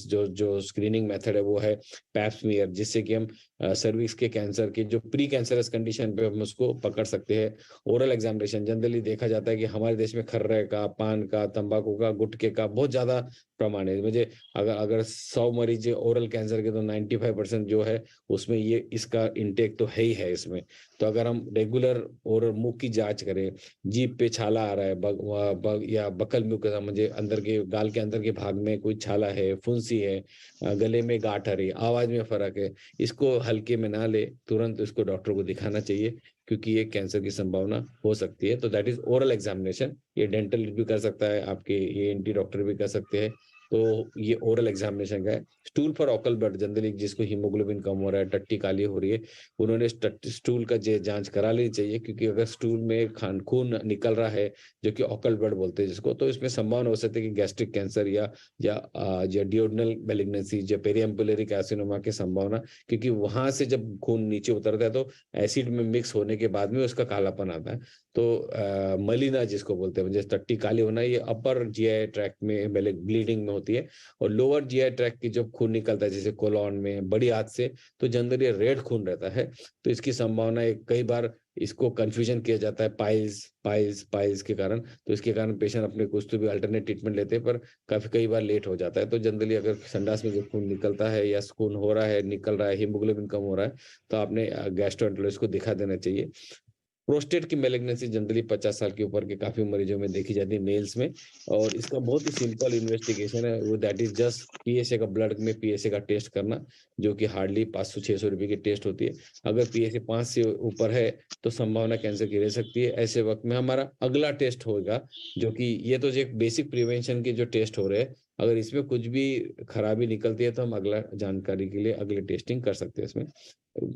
जो स्क्रीनिंग मेथड है वो है पैप स्मीयर, जिससे कि हम सर्विक्स के कैंसर के जो प्री कैंसरस कंडीशन पे हम उसको पकड़ सकते हैं। ओरल एग्जामिनेशन जनरली देखा जाता है कि हमारे देश में खर्रे का, पान का, तंबाकू का, गुटखे का बहुत ज्यादा प्रमाण है। मुझे अगर 100 मरीज ओरल कैंसर के तो 95% जो है उसमें ये इसका इंटेक तो है ही है इसमें। तो अगर हम रेगुलर ओरल मुंह की जांच करें, जीभ पे छाला आ रहा है, बग या बकल मुंह के मुझे अंदर के गाल के अंदर के भाग में कोई छाला है, फुंसी है, गले में गांठ आ रही है, आवाज में फर्क है, इसको हल्के में ना ले, तुरंत इसको डॉक्टर को दिखाना चाहिए, क्योंकि ये कैंसर की संभावना हो सकती है। तो दैट इज ओरल एग्जामिनेशन। ये डेंटल भी कर सकता है, आपके ENT डॉक्टर भी कर सकते हैं। तो ये ओरल एग्जामिनेशन का है। Stool for occult blood, generally जिसको हीमोग्लोबिन कम हो रहा है, टट्टी काली हो रही है, उन्होंने स्टूल का जांच करा लेनी चाहिए, क्योंकि अगर स्टूल में खून निकल रहा है, जो कि ऑकल ब्लड बोलते हैं जिसको, तो इसमें संभावना हो सकती है कि गैस्ट्रिक कैंसर या डिओडनल मैलिग्नेंसी, या पेरिएम्पुलरी कार्सिनोमा की संभावना, क्योंकि वहां से जब खून नीचे उतरता है तो एसिड में मिक्स होने के बाद में उसका कालापन आता है। तो मलिना जिसको बोलते हैं, जैसे टट्टी काली होना, ये अपर GI ट्रैक्ट में ब्लीडिंग में होती है। और लोअर GI ट्रैक्ट की जब खून निकलता है, जैसे कोलॉन में, बड़ी आंत से, तो जनरली रेड खून रहता है। तो इसकी संभावना कई बार इसको कंफ्यूजन किया जाता है पाइल्स के कारण। तो इसके कारण पेशेंट अपने कुछ तो भी अल्टरनेट ट्रीटमेंट लेते हैं, पर कई बार लेट हो जाता है। तो जनरली अगर संडास में जो खून निकलता है या खून हो रहा है, निकल रहा है, हीमोग्लोबिन कम हो रहा है, तो आपने गैस्ट्रोएंटरोलॉजिस्ट को दिखा देना चाहिए। प्रोस्टेट की मैलिग्नेंसी जनरली 50 साल के ऊपर के काफी मरीजों में देखी जाती है, मेल्स में। और इसका बहुत ही सिंपल इन्वेस्टिगेशन है, वो दैट इज जस्ट PSA का, ब्लड में PSA का टेस्ट करना, जो कि हार्डली 500-600 रुपए की टेस्ट होती है। अगर PSA 5 से ऊपर है तो संभावना कैंसर की रह सकती है। ऐसे वक्त में हमारा अगला टेस्ट होगा, जो कि ये तो एक बेसिक प्रिवेंशन के जो टेस्ट हो रहे हैं, अगर इसमें कुछ भी खराबी निकलती है तो हम अगला जानकारी के लिए अगले टेस्टिंग कर सकते हैं इसमें।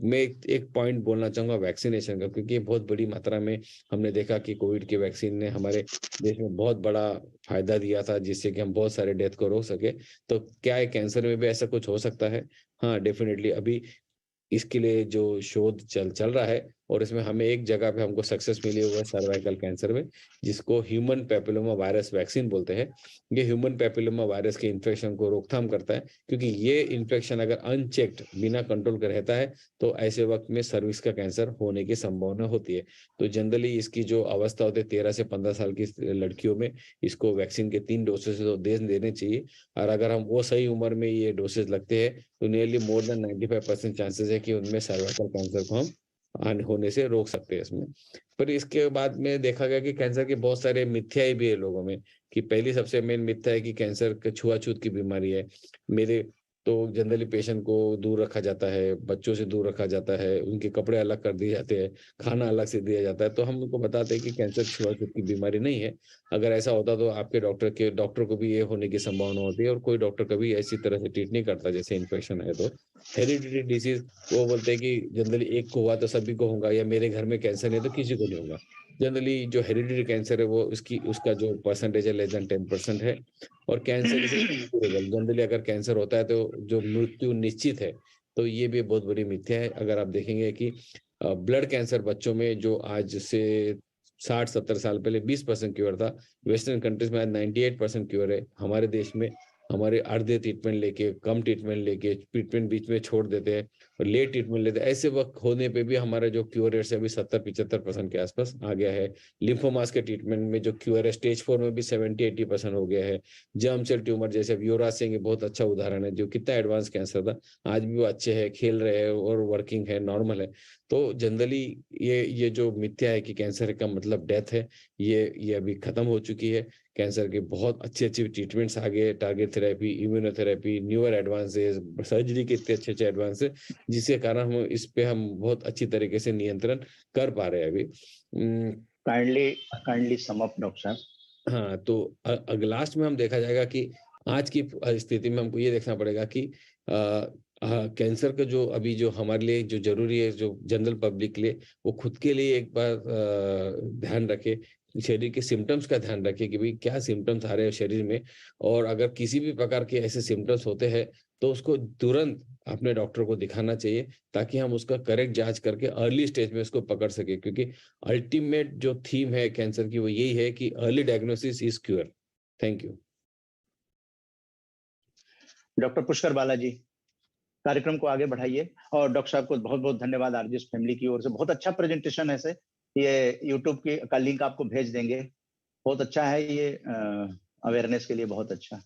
मैं एक पॉइंट बोलना चाहूंगा वैक्सीनेशन का, क्योंकि बहुत बड़ी मात्रा में हमने देखा कि कोविड के वैक्सीन ने हमारे देश में बहुत बड़ा फायदा दिया था, जिससे कि हम बहुत सारे डेथ को रोक सके। तो क्या है, कैंसर में भी ऐसा कुछ हो सकता है? हाँ, डेफिनेटली। अभी इसके लिए जो शोध चल रहा है, और इसमें हमें एक जगह पे हमको सक्सेस मिली हुआ है सर्वाइकल कैंसर में, जिसको ह्यूमन पैपिलोमा वायरस वैक्सीन बोलते हैं। ये ह्यूमन पैपिलोमा वायरस के इन्फेक्शन को रोकथाम करता है, क्योंकि ये इन्फेक्शन अगर अनचेक्ड, बिना कंट्रोल के रहता है, तो ऐसे वक्त में सर्विक्स का कैंसर होने की संभावना होती है। तो जनरली इसकी जो अवस्था होती है 13 से 15 साल की लड़कियों में, इसको वैक्सीन के 3 डोसेज तो देने चाहिए। और अगर हम वो सही उम्र में ये डोसेज लगते हैं, तो नियरली मोर देन 95% चांसेस है कि उनमें सर्वाइकल कैंसर को हम होने से रोक सकते हैं इसमें। पर इसके बाद में देखा गया कि कैंसर के बहुत सारे मिथ्याएं भी है लोगों में, कि पहली सबसे मेन मिथ्या है कि कैंसर छुआछूत की बीमारी है। मेरे तो जनरली पेशेंट को दूर रखा जाता है, बच्चों से दूर रखा जाता है, उनके कपड़े अलग कर दिए जाते हैं, खाना अलग से दिया जाता है। तो हम उनको बताते हैं कि कैंसर छुआछूत की बीमारी नहीं है। अगर ऐसा होता तो आपके डॉक्टर को भी ये होने की संभावना होती है, और कोई डॉक्टर कभी ऐसी तरह से ट्रीट नहीं करता जैसे इन्फेक्शन है। तो हेरिडिटी डिसीज, वो बोलते हैं कि जनरली एक को हुआ तो सभी को होगा, या मेरे घर में कैंसर नहीं है तो किसी को नहीं होगा। जनरली जो हेरिडिटी कैंसर है, वो उसका जो परसेंटेज है लेस देन 10% है। और कैंसर जनरली अगर कैंसर होता है तो जो मृत्यु निश्चित है, तो ये भी बहुत बड़ी मिथ्या है। अगर आप देखेंगे कि ब्लड कैंसर बच्चों में जो आज से 60-70 साल पहले 20% क्योर था, वेस्टर्न कंट्रीज में आज 98% क्योर है। हमारे देश में हमारे आधे ट्रीटमेंट लेके, कम ट्रीटमेंट लेके, ट्रीटमेंट बीच में छोड़ देते हैं और लेट ट्रीटमेंट लेते हैं, ऐसे वक्त होने पे भी हमारा जो क्योर रेट है अभी 70-75% के आसपास आ गया है। लिम्फोमास के ट्रीटमेंट में जो क्योर है स्टेज 4 में भी 70-80% हो गया है। जर्म सेल ट्यूमर जैसे युवराज सिंह बहुत अच्छा उदाहरण है, जो कितना एडवांस कैंसर था, आज भी वो अच्छे है, खेल रहे हैं और वर्किंग है, नॉर्मल है। तो जनरली ये जो मिथ्या है कि कैंसर का मतलब डेथ है, ये अभी खत्म हो चुकी है। कैंसर के बहुत अच्छे ट्रीटमेंट्स आ गए, target therapy, immunotherapy, newer advances, surgery के इतने अच्छे एडवांस है, जिसके कारण हम बहुत अच्छी तरीके से नियंत्रण कर पा रहे हैं अभी। काइंडली सम अप डॉक्टर साहब। हाँ, तो लास्ट में हम देखा जाएगा कि आज की स्थिति में हमको ये देखना पड़ेगा कि हाँ, कैंसर का जो अभी जो हमारे लिए जो जरूरी है, जो जनरल पब्लिक के लिए, वो खुद के लिए एक बार ध्यान रखे, शरीर के सिम्टम्स का ध्यान रखे कि भाई क्या सिम्टम्स आ रहे हैं शरीर में, और अगर किसी भी प्रकार के ऐसे सिम्टम्स होते हैं तो उसको तुरंत अपने डॉक्टर को दिखाना चाहिए, ताकि हम उसका करेक्ट जांच करके अर्ली स्टेज में उसको पकड़ सके, क्योंकि अल्टीमेट जो थीम है कैंसर की वो यही है कि early diagnosis is cure. Thank you. Doctor Pushkar Balaji, कार्यक्रम को आगे बढ़ाइए। और डॉक्टर साहब को बहुत बहुत धन्यवाद आरजीएस फैमिली की ओर से, बहुत अच्छा प्रेजेंटेशन है। से ये यूट्यूब का लिंक आपको भेज देंगे, बहुत अच्छा है ये, अवेयरनेस के लिए बहुत अच्छा।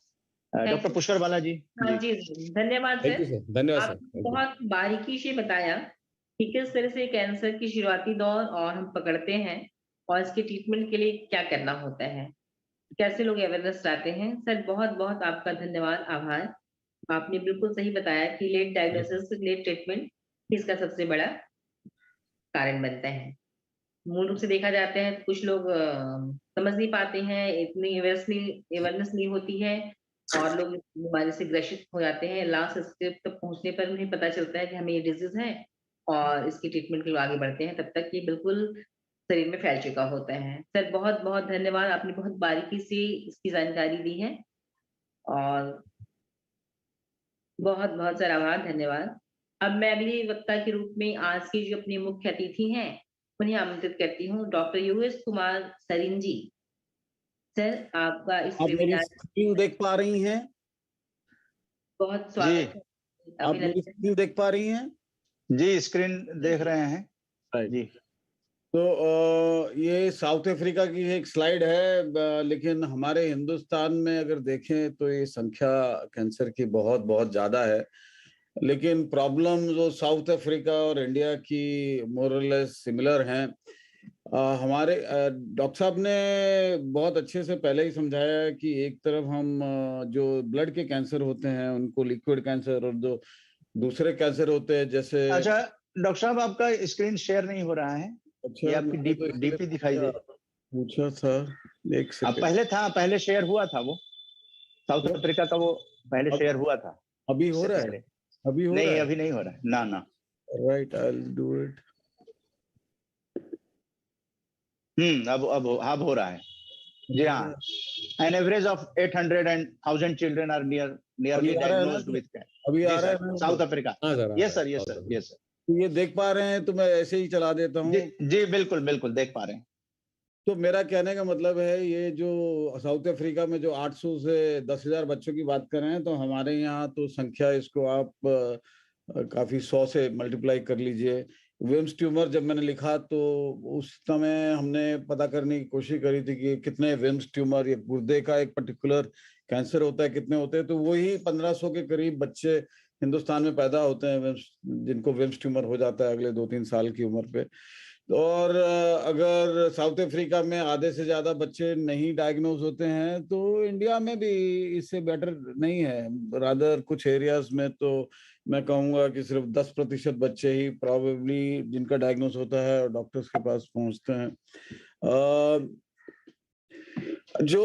डॉक्टर पुष्कर बालाजी जी धन्यवाद थैंक यू सर। सर, धन्यवाद सर। आपने बहुत बारीकी से बताया कि किस तरह से कैंसर की शुरुआती दौर और हम पकड़ते हैं और इसके ट्रीटमेंट के लिए क्या करना होता है, कैसे लोग अवेयरनेस चाहते हैं। सर बहुत बहुत आपका धन्यवाद, आभार। आपने बिल्कुल सही बताया कि लेट डायग्नोसिस लेट ट्रीटमेंट इसका सबसे बड़ा कारण बनता है। मूल रूप से देखा जाता है कुछ लोग समझ नहीं पाते हैं, इतनी अवेयरनेस नहीं होती है और लोग इस बीमारी से ग्रसित हो जाते हैं। लास्ट स्टेप तक पहुंचने पर उन्हें पता चलता है कि हमें ये डिजीज है और इसकी ट्रीटमेंट के लिए आगे बढ़ते हैं, तब तक ये बिल्कुल शरीर में फैल चुका होता है। सर बहुत बहुत धन्यवाद, आपने बहुत बारीकी से इसकी जानकारी दी है और बहुत बहुत सर आभार, धन्यवाद। अब मैं अगली वक्ता के रूप में आज की जो अपनी मुख्य अतिथि हैं उन्हें आमंत्रित करती हूँ, डॉक्टर यूएस कुमार सरीन जी। सर आपका इस आप मेरी वेबिनार स्क्रीन देख पा रही हैं? बहुत जी, स्वागत है, आप मेरी अभिनंदन। स्क्रीन देख पा रही हैं? जी स्क्रीन देख रहे हैं जी। तो ये साउथ अफ्रीका की एक स्लाइड है, लेकिन हमारे हिंदुस्तान में अगर देखें तो ये संख्या कैंसर की बहुत बहुत ज्यादा है। लेकिन प्रॉब्लम जो साउथ अफ्रीका और इंडिया की मोरलेस सिमिलर हैं। हमारे डॉक्टर साहब ने बहुत अच्छे से पहले ही समझाया है कि एक तरफ हम जो ब्लड के कैंसर होते हैं उनको लिक्विड कैंसर, और जो दूसरे कैंसर होते हैं जैसे। अच्छा डॉक्टर साहब, आपका स्क्रीन शेयर नहीं हो रहा है, ये अच्छा, आपकी मैंने तो इसलिए डीपी दिखाई दे। पूछा था, एक सेकंड। पहले था, पहले शेयर हुआ था वो, साउथ अफ्रीका का वो पहले शेयर हुआ था। अभी हो इससे रहा है? पहले अभी हो रहा नहीं, है? अभी नहीं हो रहा है, ना ना। Right, I will do it. अब हो रहा है जी। हाँ, an average of 800 and 1000 children are nearly अभी आ रहा है ना? diagnosed with cancer. अभी आ जी रहा है सर, ना? South Africa. हाँ sir, yes sir, yes sir, yes sir. तो ये देख पा रहे हैं तो मैं ऐसे ही चला देता हूँ। जी बिल्कुल बिल्कुल देख पा रहे हैं। तो मेरा कहने का मतलब है, ये जो साउथ अफ्रीका में जो 800 से 10,000 बच्चों की बात कर रहे हैं, तो हमारे यहाँ तो संख्या इसको आप काफी 100 से मल्टीप्लाई कर लीजिए। विम्स ट्यूमर जब मैंने लिखा तो उस समय हमने पता करने की कोशिश करी थी कि कितने विम्स ट्यूमर, ये गुर्दे का एक पर्टिकुलर कैंसर होता है, कितने होते हैं। तो वही 1500 के करीब बच्चे हिंदुस्तान में पैदा होते हैं जिनको विम्स ट्यूमर हो जाता है अगले 2-3 साल की उम्र पे। और अगर साउथ अफ्रीका में आधे से ज्यादा बच्चे नहीं डायग्नोज होते हैं, तो इंडिया में भी इससे बेटर नहीं है। रादर कुछ एरियाज में तो मैं कहूंगा कि सिर्फ 10% बच्चे ही प्रॉबेबली जिनका डायग्नोज होता है और डॉक्टर्स के पास पहुंचते हैं। जो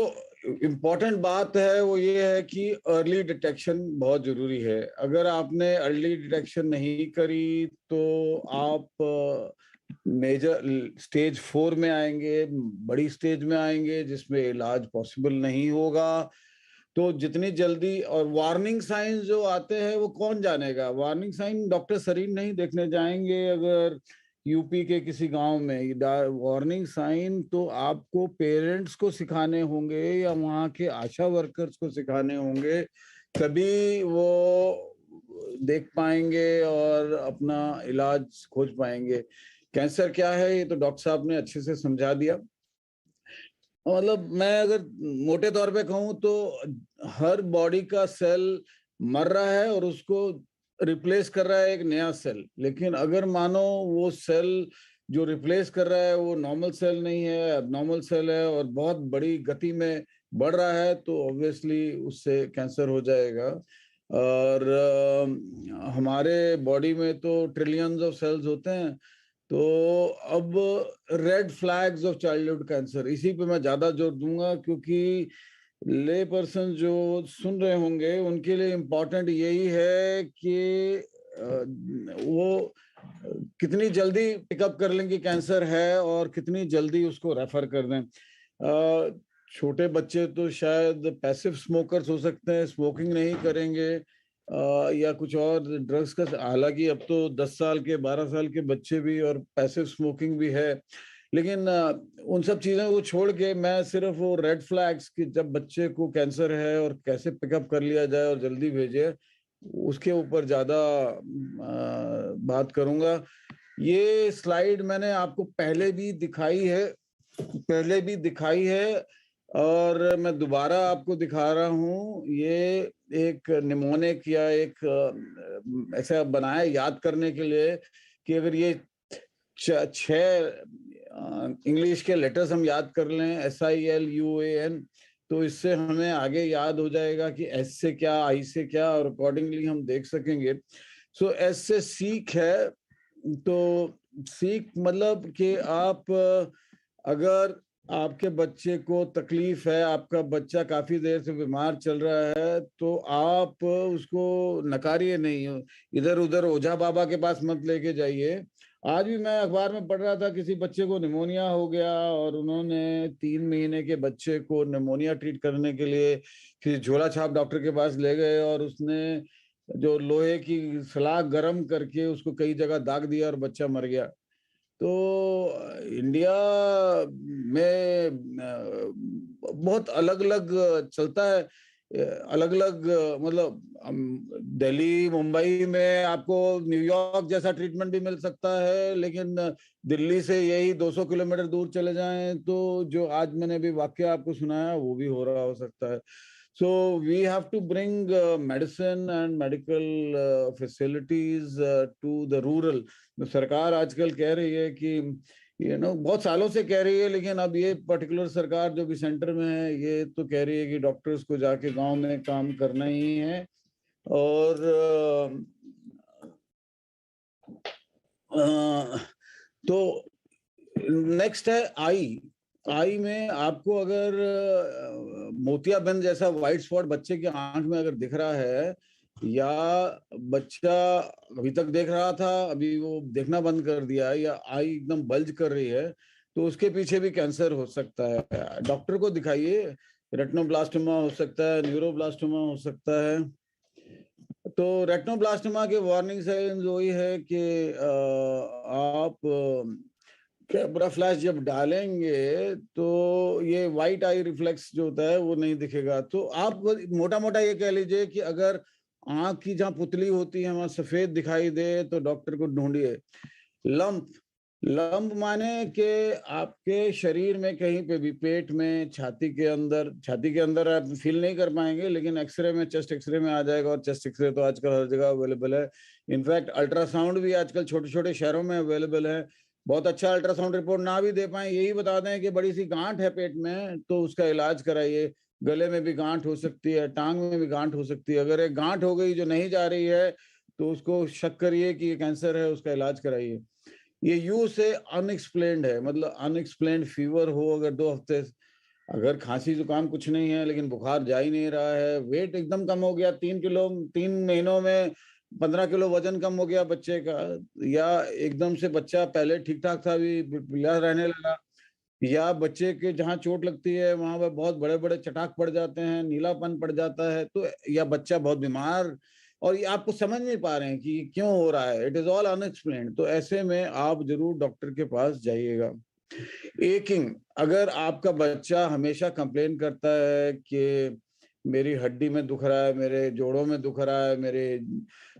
इम्पोर्टेंट बात है वो ये है कि अर्ली डिटेक्शन बहुत जरूरी है। अगर आपने अर्ली डिटेक्शन नहीं करी तो आप मेजर स्टेज 4 में आएंगे, बड़ी स्टेज में आएंगे जिसमें इलाज पॉसिबल नहीं होगा। तो जितनी जल्दी, और वार्निंग साइंस जो आते हैं वो कौन जानेगा? वार्निंग साइन डॉक्टर शरीर नहीं देखने जाएंगे। अगर यूपी के किसी गांव में वार्निंग साइन तो आपको पेरेंट्स को सिखाने होंगे या वहाँ के आशा वर्कर्स को सिखाने होंगे, तभी वो देख पाएंगे और अपना इलाज खोज पाएंगे। कैंसर क्या है ये तो डॉक्टर साहब ने अच्छे से समझा दिया। मतलब मैं अगर मोटे तौर पे कहूँ तो हर बॉडी का सेल मर रहा है और उसको रिप्लेस कर रहा है एक नया सेल। लेकिन अगर मानो वो सेल जो रिप्लेस कर रहा है वो नॉर्मल सेल नहीं है, एबनॉर्मल सेल है और बहुत बड़ी गति में बढ़ रहा है, तो ऑब्वियसली उससे कैंसर हो जाएगा। और हमारे बॉडी में तो ट्रिलियंस ऑफ सेल्स होते हैं। तो अब red flags of childhood cancer, इसी पे मैं ज्यादा जोर दूंगा, क्योंकि ले पर्सन जो सुन रहे होंगे उनके लिए इम्पोर्टेंट यही है कि वो कितनी जल्दी पिकअप कर लें कि कैंसर है और कितनी जल्दी उसको रेफर कर दें। छोटे बच्चे तो शायद पैसिव स्मोकर्स हो सकते हैं, स्मोकिंग नहीं करेंगे या कुछ और ड्रग्स का, हालांकि अब तो 10 साल के 12 साल के बच्चे भी और पैसिव स्मोकिंग भी है, लेकिन उन सब चीज़ों को छोड़ के मैं सिर्फ वो रेड फ्लैग्स कि जब बच्चे को कैंसर है और कैसे पिकअप कर लिया जाए और जल्दी भेजे, उसके ऊपर ज़्यादा बात करूँगा। ये स्लाइड मैंने आपको पहले भी दिखाई है और मैं दोबारा आपको दिखा रहा हूँ। ये एक निमोनिक या एक ऐसा बनाया याद करने के लिए कि अगर ये 6 इंग्लिश के लेटर्स हम याद कर लें, SILUAN, तो इससे हमें आगे याद हो जाएगा कि S से क्या, I से क्या, और अकॉर्डिंगली हम देख सकेंगे। सो S से सीक है, तो सीक मतलब कि आप अगर आपके बच्चे को तकलीफ है, आपका बच्चा काफी देर से बीमार चल रहा है, तो आप उसको नकारिए नहीं, इधर उधर ओझा बाबा के पास मत लेके जाइए। आज भी मैं अखबार में पढ़ रहा था, किसी बच्चे को निमोनिया हो गया और उन्होंने 3 महीने के बच्चे को निमोनिया ट्रीट करने के लिए किसी झोला छाप डॉक्टर के पास ले गए और उसने जो लोहे की सलाख गर्म करके उसको कई जगह दाग दिया और बच्चा मर गया। तो इंडिया में बहुत अलग अलग चलता है, अलग अलग, मतलब दिल्ली मुंबई में आपको न्यूयॉर्क जैसा ट्रीटमेंट भी मिल सकता है, लेकिन दिल्ली से यही 200 किलोमीटर दूर चले जाएं तो जो आज मैंने भी वाक्य आपको सुनाया वो भी हो रहा हो सकता है। So we have to bring medicine and medical facilities to the rural. सरकार आजकल कह रही है कि बहुत सालों से कह रही है, लेकिन अब ये पर्टिकुलर सरकार जो भी सेंटर में है ये तो कह रही है कि डॉक्टर्स को जाके गांव में काम करना ही है। और तो नेक्स्ट है आई में आपको अगर मोतियाबिंद जैसा व्हाइट स्पॉट बच्चे की आंख में अगर दिख रहा है, या बच्चा अभी तक देख रहा था अभी वो देखना बंद कर दिया, या आई एकदम बल्ज कर रही है, तो उसके पीछे भी कैंसर हो सकता है। डॉक्टर को दिखाइए, रेटिनोब्लास्टोमा हो सकता है, न्यूरोब्लास्टोमा हो सकता है। तो रेटिनोब्लास्टोमा के वार्निंग साइंस वही है कि आप कैमरा फ्लैश जब डालेंगे तो ये वाइट आई रिफ्लेक्स जो होता है वो नहीं दिखेगा। तो आप मोटा मोटा ये कह लीजिए कि अगर आंख की जहाँ पुतली होती है वहां सफेद दिखाई दे तो डॉक्टर को ढूंढिए। लंप माने कि आपके शरीर में कहीं पे भी, पेट में, छाती के अंदर आप फील नहीं कर पाएंगे, लेकिन एक्सरे में, चेस्ट एक्सरे में आ जाएगा, और चेस्ट एक्सरे तो आजकल हर जगह अवेलेबल है। इनफैक्ट अल्ट्रासाउंड भी आजकल छोटे छोटे शहरों में अवेलेबल है। बहुत अच्छा अल्ट्रासाउंड रिपोर्ट ना भी दे पाए, यही बता दें कि बड़ी सी गांठ है पेट में तो उसका इलाज कराइए। गले में भी गांठ हो सकती है, टांग में भी गांठ हो सकती है। अगर एक गांठ हो गई जो नहीं जा रही है तो उसको शक करिए कि ये कैंसर है, उसका इलाज कराइए। ये यू से अनएक्सप्लेन्ड है, मतलब अनएक्सप्लेन्ड फीवर हो अगर 2 हफ्ते, अगर खांसी जुकाम कुछ नहीं है लेकिन बुखार जा ही नहीं रहा है, वेट एकदम कम हो गया, 3 महीनों में 15 किलो वजन कम हो गया बच्चे का, या एकदम से बच्चा पहले ठीक ठाक था अभी पीला रहने लगा, या बच्चे के जहाँ चोट लगती है वहां पर बहुत बड़े बड़े चटाक पड़ जाते हैं, नीलापन पड़ जाता है, तो या बच्चा बहुत बीमार और ये आपको समझ नहीं पा रहे हैं कि क्यों हो रहा है, इट इज ऑल अनएक्सप्लेन्ड। तो ऐसे में आप जरूर डॉक्टर के पास जाइएगा। एकिंग, अगर आपका बच्चा हमेशा कंप्लेन करता है कि मेरी हड्डी में दुख रहा है, मेरे जोड़ों में दुख रहा है,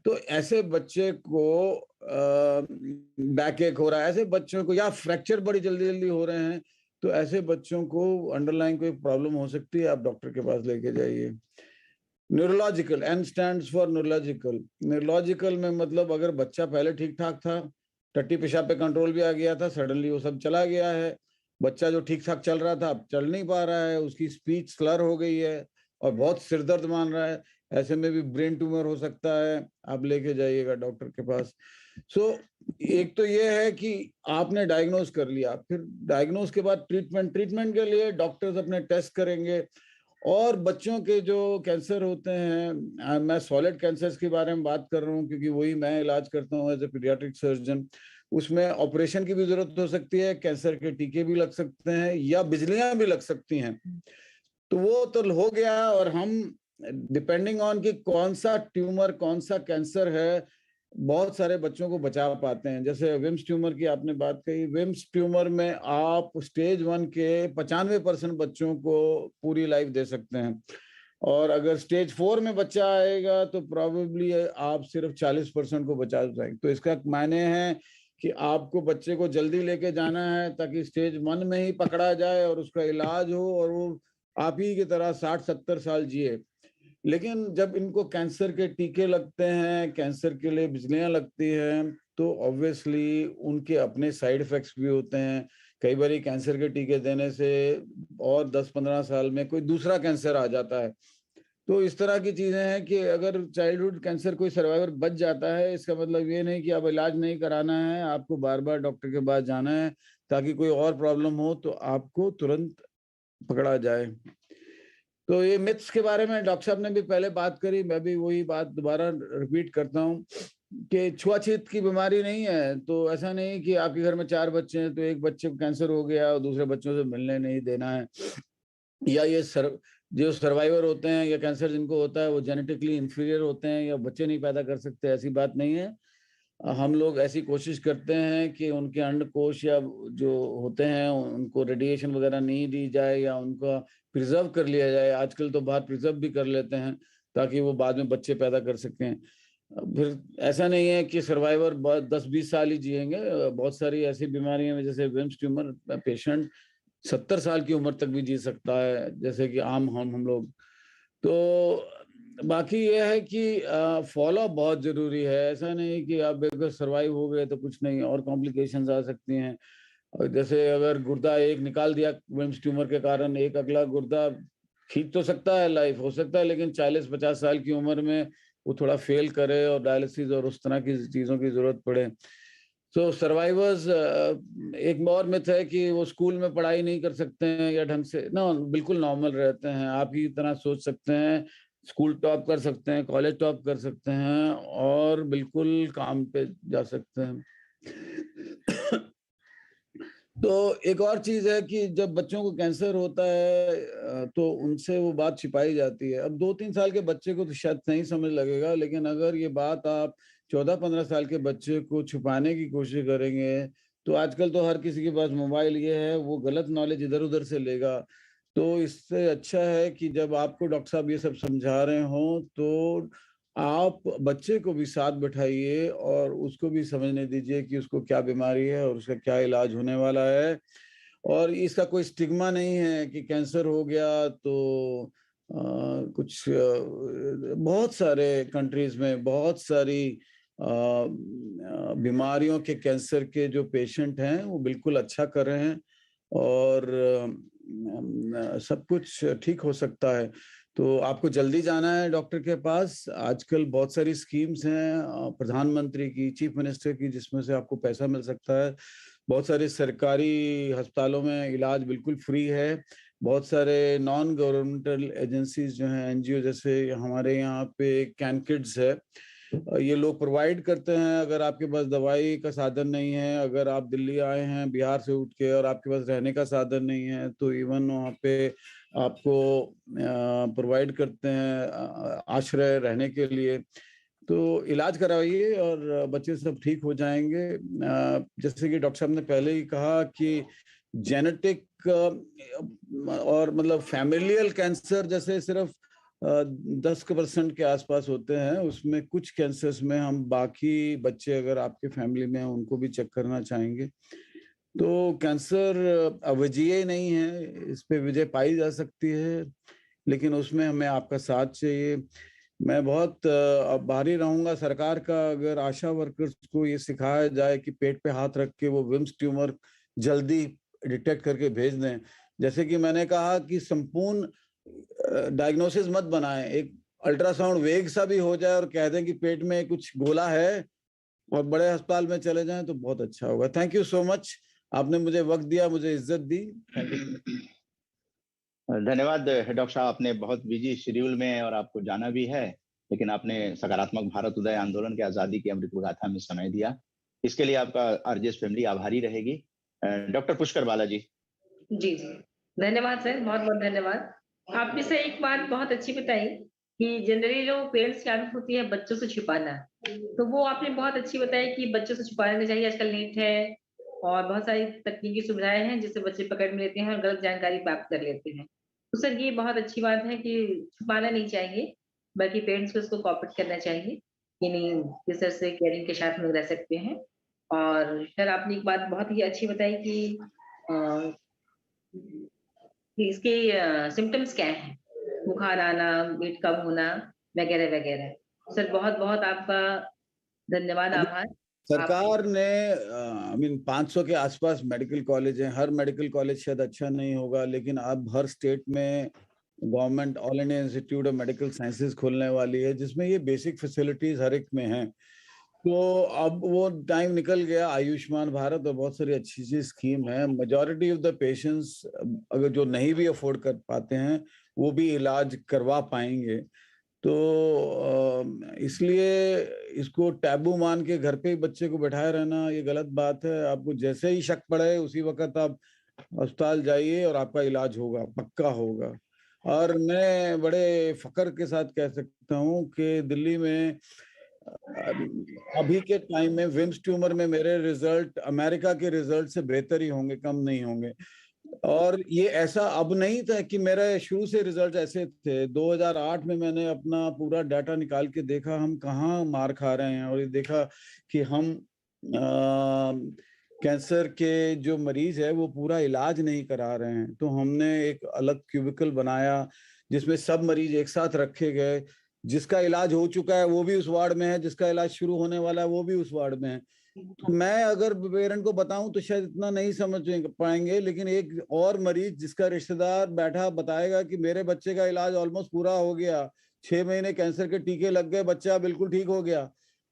तो ऐसे बच्चे को बैक एक हो रहा है, ऐसे बच्चों को, या फ्रैक्चर बड़ी जल्दी जल्दी हो रहे हैं, तो ऐसे बच्चों को अंडरलाइन कोई प्रॉब्लम हो सकती है, आप डॉक्टर के पास लेके जाइए। Neurological, N stands for neurological. Neurological में मतलब अगर बच्चा पहले ठीक ठाक था, टट्टी पेशाब पे कंट्रोल भी आ गया था, सडनली वो सब चला गया है, बच्चा जो ठीक ठाक चल रहा था अब चल नहीं पा रहा है, उसकी स्पीच स्लर हो गई है और बहुत सिरदर्द मान रहा है, ऐसे में भी ब्रेन ट्यूमर हो सकता है, आप लेके जाइएगा डॉक्टर के पास। सो एक तो ये है कि आपने डायग्नोज कर लिया, फिर डायग्नोज के बाद ट्रीटमेंट के लिए डॉक्टर्स अपने टेस्ट करेंगे और बच्चों के जो कैंसर होते हैं, मैं सॉलिड कैंसर्स के बारे में बात कर रहा हूँ क्योंकि वही मैं इलाज करता हूँ एज ए पीडियाट्रिक सर्जन। उसमें ऑपरेशन की भी जरूरत हो सकती है, कैंसर के टीके भी लग सकते हैं या बिजलियां भी लग सकती हैं। तो वो तो हो गया, और हम डिपेंडिंग ऑन कि कौन सा ट्यूमर, कौन सा कैंसर है, बहुत सारे बच्चों को बचा पाते हैं। जैसे विम्स ट्यूमर की आपने बात कही, विम्स ट्यूमर में आप स्टेज 1 के 95% बच्चों को पूरी लाइफ दे सकते हैं, और अगर स्टेज 4 में बच्चा आएगा तो प्रोबेबली आप सिर्फ 40% को बचा पाएंगे। तो इसका मायने है कि आपको बच्चे को जल्दी लेके जाना है ताकि स्टेज 1 में ही पकड़ा जाए और उसका इलाज हो और वो आप ही की तरह 60-70 साल जिए। लेकिन जब इनको कैंसर के टीके लगते हैं, कैंसर के लिए बिजलियां लगती हैं, तो ऑब्वियसली उनके अपने साइड इफेक्ट्स भी होते हैं। कई बार कैंसर के टीके देने से और 10-15 साल में कोई दूसरा कैंसर आ जाता है। तो इस तरह की चीजें हैं कि अगर चाइल्डहुड कैंसर कोई सर्वाइवर बच जाता है, इसका मतलब ये नहीं कि अब इलाज नहीं कराना है, आपको बार बार डॉक्टर के पास जाना है ताकि कोई और प्रॉब्लम हो तो आपको तुरंत पकड़ा जाए। तो ये मिथ्स के बारे में डॉक्टर साहब ने भी पहले बात करी, मैं भी वही बात दोबारा रिपीट करता हूँ कि छुआछूत की बीमारी नहीं है। तो ऐसा नहीं कि आपके घर में 4 बच्चे हैं तो एक बच्चे को कैंसर हो गया और दूसरे बच्चों से मिलने नहीं देना है, या ये जो सर्वाइवर होते हैं या कैंसर जिनको होता है वो जेनेटिकली इंफीरियर होते हैं या बच्चे नहीं पैदा कर सकते, ऐसी बात नहीं है। हम लोग ऐसी कोशिश करते हैं कि उनके अंडकोश या जो होते हैं उनको रेडिएशन वगैरह नहीं दी जाए या उनका प्रिजर्व कर लिया जाए। आजकल तो बाहर प्रिजर्व भी कर लेते हैं ताकि वो बाद में बच्चे पैदा कर सकें। फिर ऐसा नहीं है कि सर्वाइवर 10-20 साल ही जिएंगे। बहुत सारी ऐसी बीमारियां हैं जैसे विम्स ट्यूमर, पेशेंट 70 साल की उम्र तक भी जी सकता है, जैसे कि आम हम लोग। तो बाकी ये है कि फॉलो बहुत जरूरी है। ऐसा नहीं कि आप अगर सर्वाइव हो गए तो कुछ नहीं, और कॉम्प्लिकेशंस आ सकती हैं। और जैसे अगर गुर्दा एक निकाल दिया विम्स ट्यूमर के कारण, एक अगला गुर्दा खींच तो सकता है, लाइफ हो सकता है, लेकिन 40-50 साल की उम्र में वो थोड़ा फेल करे और डायलिसिस और उस तरह की चीजों की जरूरत पड़े। तो सर्वाइवर्स, एक और मिथ है कि वो स्कूल में पढ़ाई नहीं कर सकते हैं या ढंग से ना, बिल्कुल नॉर्मल रहते हैं। आप ही तरह सोच सकते हैं, स्कूल टॉप कर सकते हैं, कॉलेज टॉप कर सकते हैं और बिल्कुल काम पे जा सकते हैं। तो एक और चीज है कि जब बच्चों को कैंसर होता है तो उनसे वो बात छिपाई जाती है। अब 2-3 साल के बच्चे को तो शायद नहीं समझ लगेगा, लेकिन अगर ये बात आप 14-15 साल के बच्चे को छुपाने की कोशिश करेंगे तो आजकल तो हर किसी के पास मोबाइल ये है, वो गलत नॉलेज इधर उधर से लेगा। तो इससे अच्छा है कि जब आपको डॉक्टर साहब ये सब समझा रहे हों तो आप बच्चे को भी साथ बैठाइए और उसको भी समझने दीजिए कि उसको क्या बीमारी है और उसका क्या इलाज होने वाला है। और इसका कोई स्टिग्मा नहीं है कि कैंसर हो गया तो बहुत सारे कंट्रीज में बहुत सारी बीमारियों के कैंसर के जो पेशेंट हैं वो बिल्कुल अच्छा कर रहे हैं और सब कुछ ठीक हो सकता है। तो आपको जल्दी जाना है डॉक्टर के पास। आजकल बहुत सारी स्कीम्स हैं प्रधानमंत्री की, चीफ मिनिस्टर की, जिसमें से आपको पैसा मिल सकता है। बहुत सारे सरकारी अस्पतालों में इलाज बिल्कुल फ्री है। बहुत सारे नॉन गवर्नमेंटल एजेंसीज जो हैं, एनजीओ, जैसे हमारे यहाँ पे कैन किड्स है, ये लोग प्रोवाइड करते हैं। अगर आपके पास दवाई का साधन नहीं है, अगर आप दिल्ली आए हैं बिहार से उठ के और आपके पास रहने का साधन नहीं है, तो इवन वहाँ पे आपको प्रोवाइड करते हैं आश्रय रहने के लिए। तो इलाज कराइए और बच्चे सब ठीक हो जाएंगे। जैसे कि डॉक्टर साहब ने पहले ही कहा कि जेनेटिक और मतलब फैमिलियल कैंसर जैसे सिर्फ 10% के आसपास होते हैं, उसमें कुछ कैंसर्स में हम बाकी बच्चे अगर आपके फैमिली में हैं उनको भी चेक करना चाहेंगे। तो कैंसर अविजयी नहीं है, इस पे विजय पाई जा सकती है, लेकिन उसमें हमें आपका साथ चाहिए। मैं बहुत आभारी रहूंगा सरकार का अगर आशा वर्कर्स को ये सिखाया जाए कि पेट पे हाथ रख के वो विम्स ट्यूमर जल्दी डिटेक्ट करके भेज दें। जैसे कि मैंने कहा कि संपूर्ण डायग्नोसिस मत बनाएं, एक अल्ट्रासाउंड वेग सा भी हो जाए और कह दें कि पेट में कुछ गोला है और बड़े अस्पताल में चले जाएं तो बहुत अच्छा होगा। थैंक यू सो मच, आपने मुझे वक्त दिया, मुझे इज्जत दी। Thank you. धन्यवाद डॉक्टर साहब, आपने बहुत बिजी शेड्यूल में और आपको जाना भी है, लेकिन आपने सकारात्मक भारत उदय आंदोलन के आजादी की अमृत गाथा में समय दिया। इसके लिए आपका आरजेएस फैमिली आभारी रहेगी। डॉक्टर पुष्कर बालाजी। जी, जी। धन्यवाद सर, बहुत-बहुत धन्यवाद। आपने सर एक बात बहुत अच्छी बताई कि जनरली जो पेरेंट्स की आदत होती है बच्चों से छिपाना, तो वो आपने बहुत अच्छी बताई कि बच्चों से छुपाना नहीं चाहिए। आजकल नेट है और बहुत सारी तकनीकी सुविधाएँ हैं जिससे बच्चे पकड़ में लेते हैं और गलत जानकारी प्राप्त कर लेते हैं। तो सर ये बहुत अच्छी बात है कि छुपाना नहीं चाहिए, बल्कि पेरेंट्स को इसको कोऑपरेट करना चाहिए कि नहीं, किस तरह से केयरिंग के साथ हम लोग रह सकते हैं। और सर आपने एक बात बहुत ही अच्छी बताई अ, कि इसके सिम्पटम्स क्या हैं? बुखार आना, वेट कम होना वगैरह-वगैरह। सर बहुत-बहुत आपका धन्यवाद, अभी आभार। आप सरकार ने आई मीन 500 के आसपास मेडिकल कॉलेज हैं। हर मेडिकल कॉलेज शायद अच्छा नहीं होगा, लेकिन अब हर स्टेट में government all India institute of medical sciences खोलने वाली है, जिसमें ये बेसिक फैसिलिटीज हर एक में हैं। तो अब वो टाइम निकल गया। आयुष्मान भारत और बहुत सारी अच्छी अच्छी स्कीम है। मेजॉरिटी ऑफ द पेशेंट्स अगर जो नहीं भी अफोर्ड कर पाते हैं वो भी इलाज करवा पाएंगे। तो इसलिए इसको टैबू मान के घर पे ही बच्चे को बैठाए रहना ये गलत बात है। आपको जैसे ही शक पड़े उसी वक्त आप अस्पताल जाइए और आपका इलाज होगा, पक्का होगा। और मैं बड़े फक्र के साथ कह सकता हूँ कि दिल्ली में अभी के टाइम में विम्स ट्यूमर में मेरे रिजल्ट अमेरिका के रिजल्ट से बेहतर ही होंगे, कम नहीं होंगे। और ये ऐसा अब नहीं था कि मेरे शुरू से रिजल्ट ऐसे थे। 2008 में मैंने अपना पूरा डाटा निकाल के देखा हम कहाँ मार खा रहे हैं, और ये देखा कि हम कैंसर के जो मरीज है वो पूरा इलाज नहीं करा रहे हैं। तो हमने एक अलग क्यूबिकल बनाया जिसमें सब मरीज एक साथ रखे गए। जिसका इलाज हो चुका है वो भी उस वार्ड में है, जिसका इलाज शुरू होने वाला है वो भी उस वार्ड में है। तो मैं अगर पेरेंट को बताऊं तो शायद इतना नहीं समझ पाएंगे, लेकिन एक और मरीज जिसका रिश्तेदार बैठा बताएगा कि मेरे बच्चे का इलाज ऑलमोस्ट पूरा हो गया, 6 महीने कैंसर के टीके लग गए, बच्चा बिल्कुल ठीक हो गया।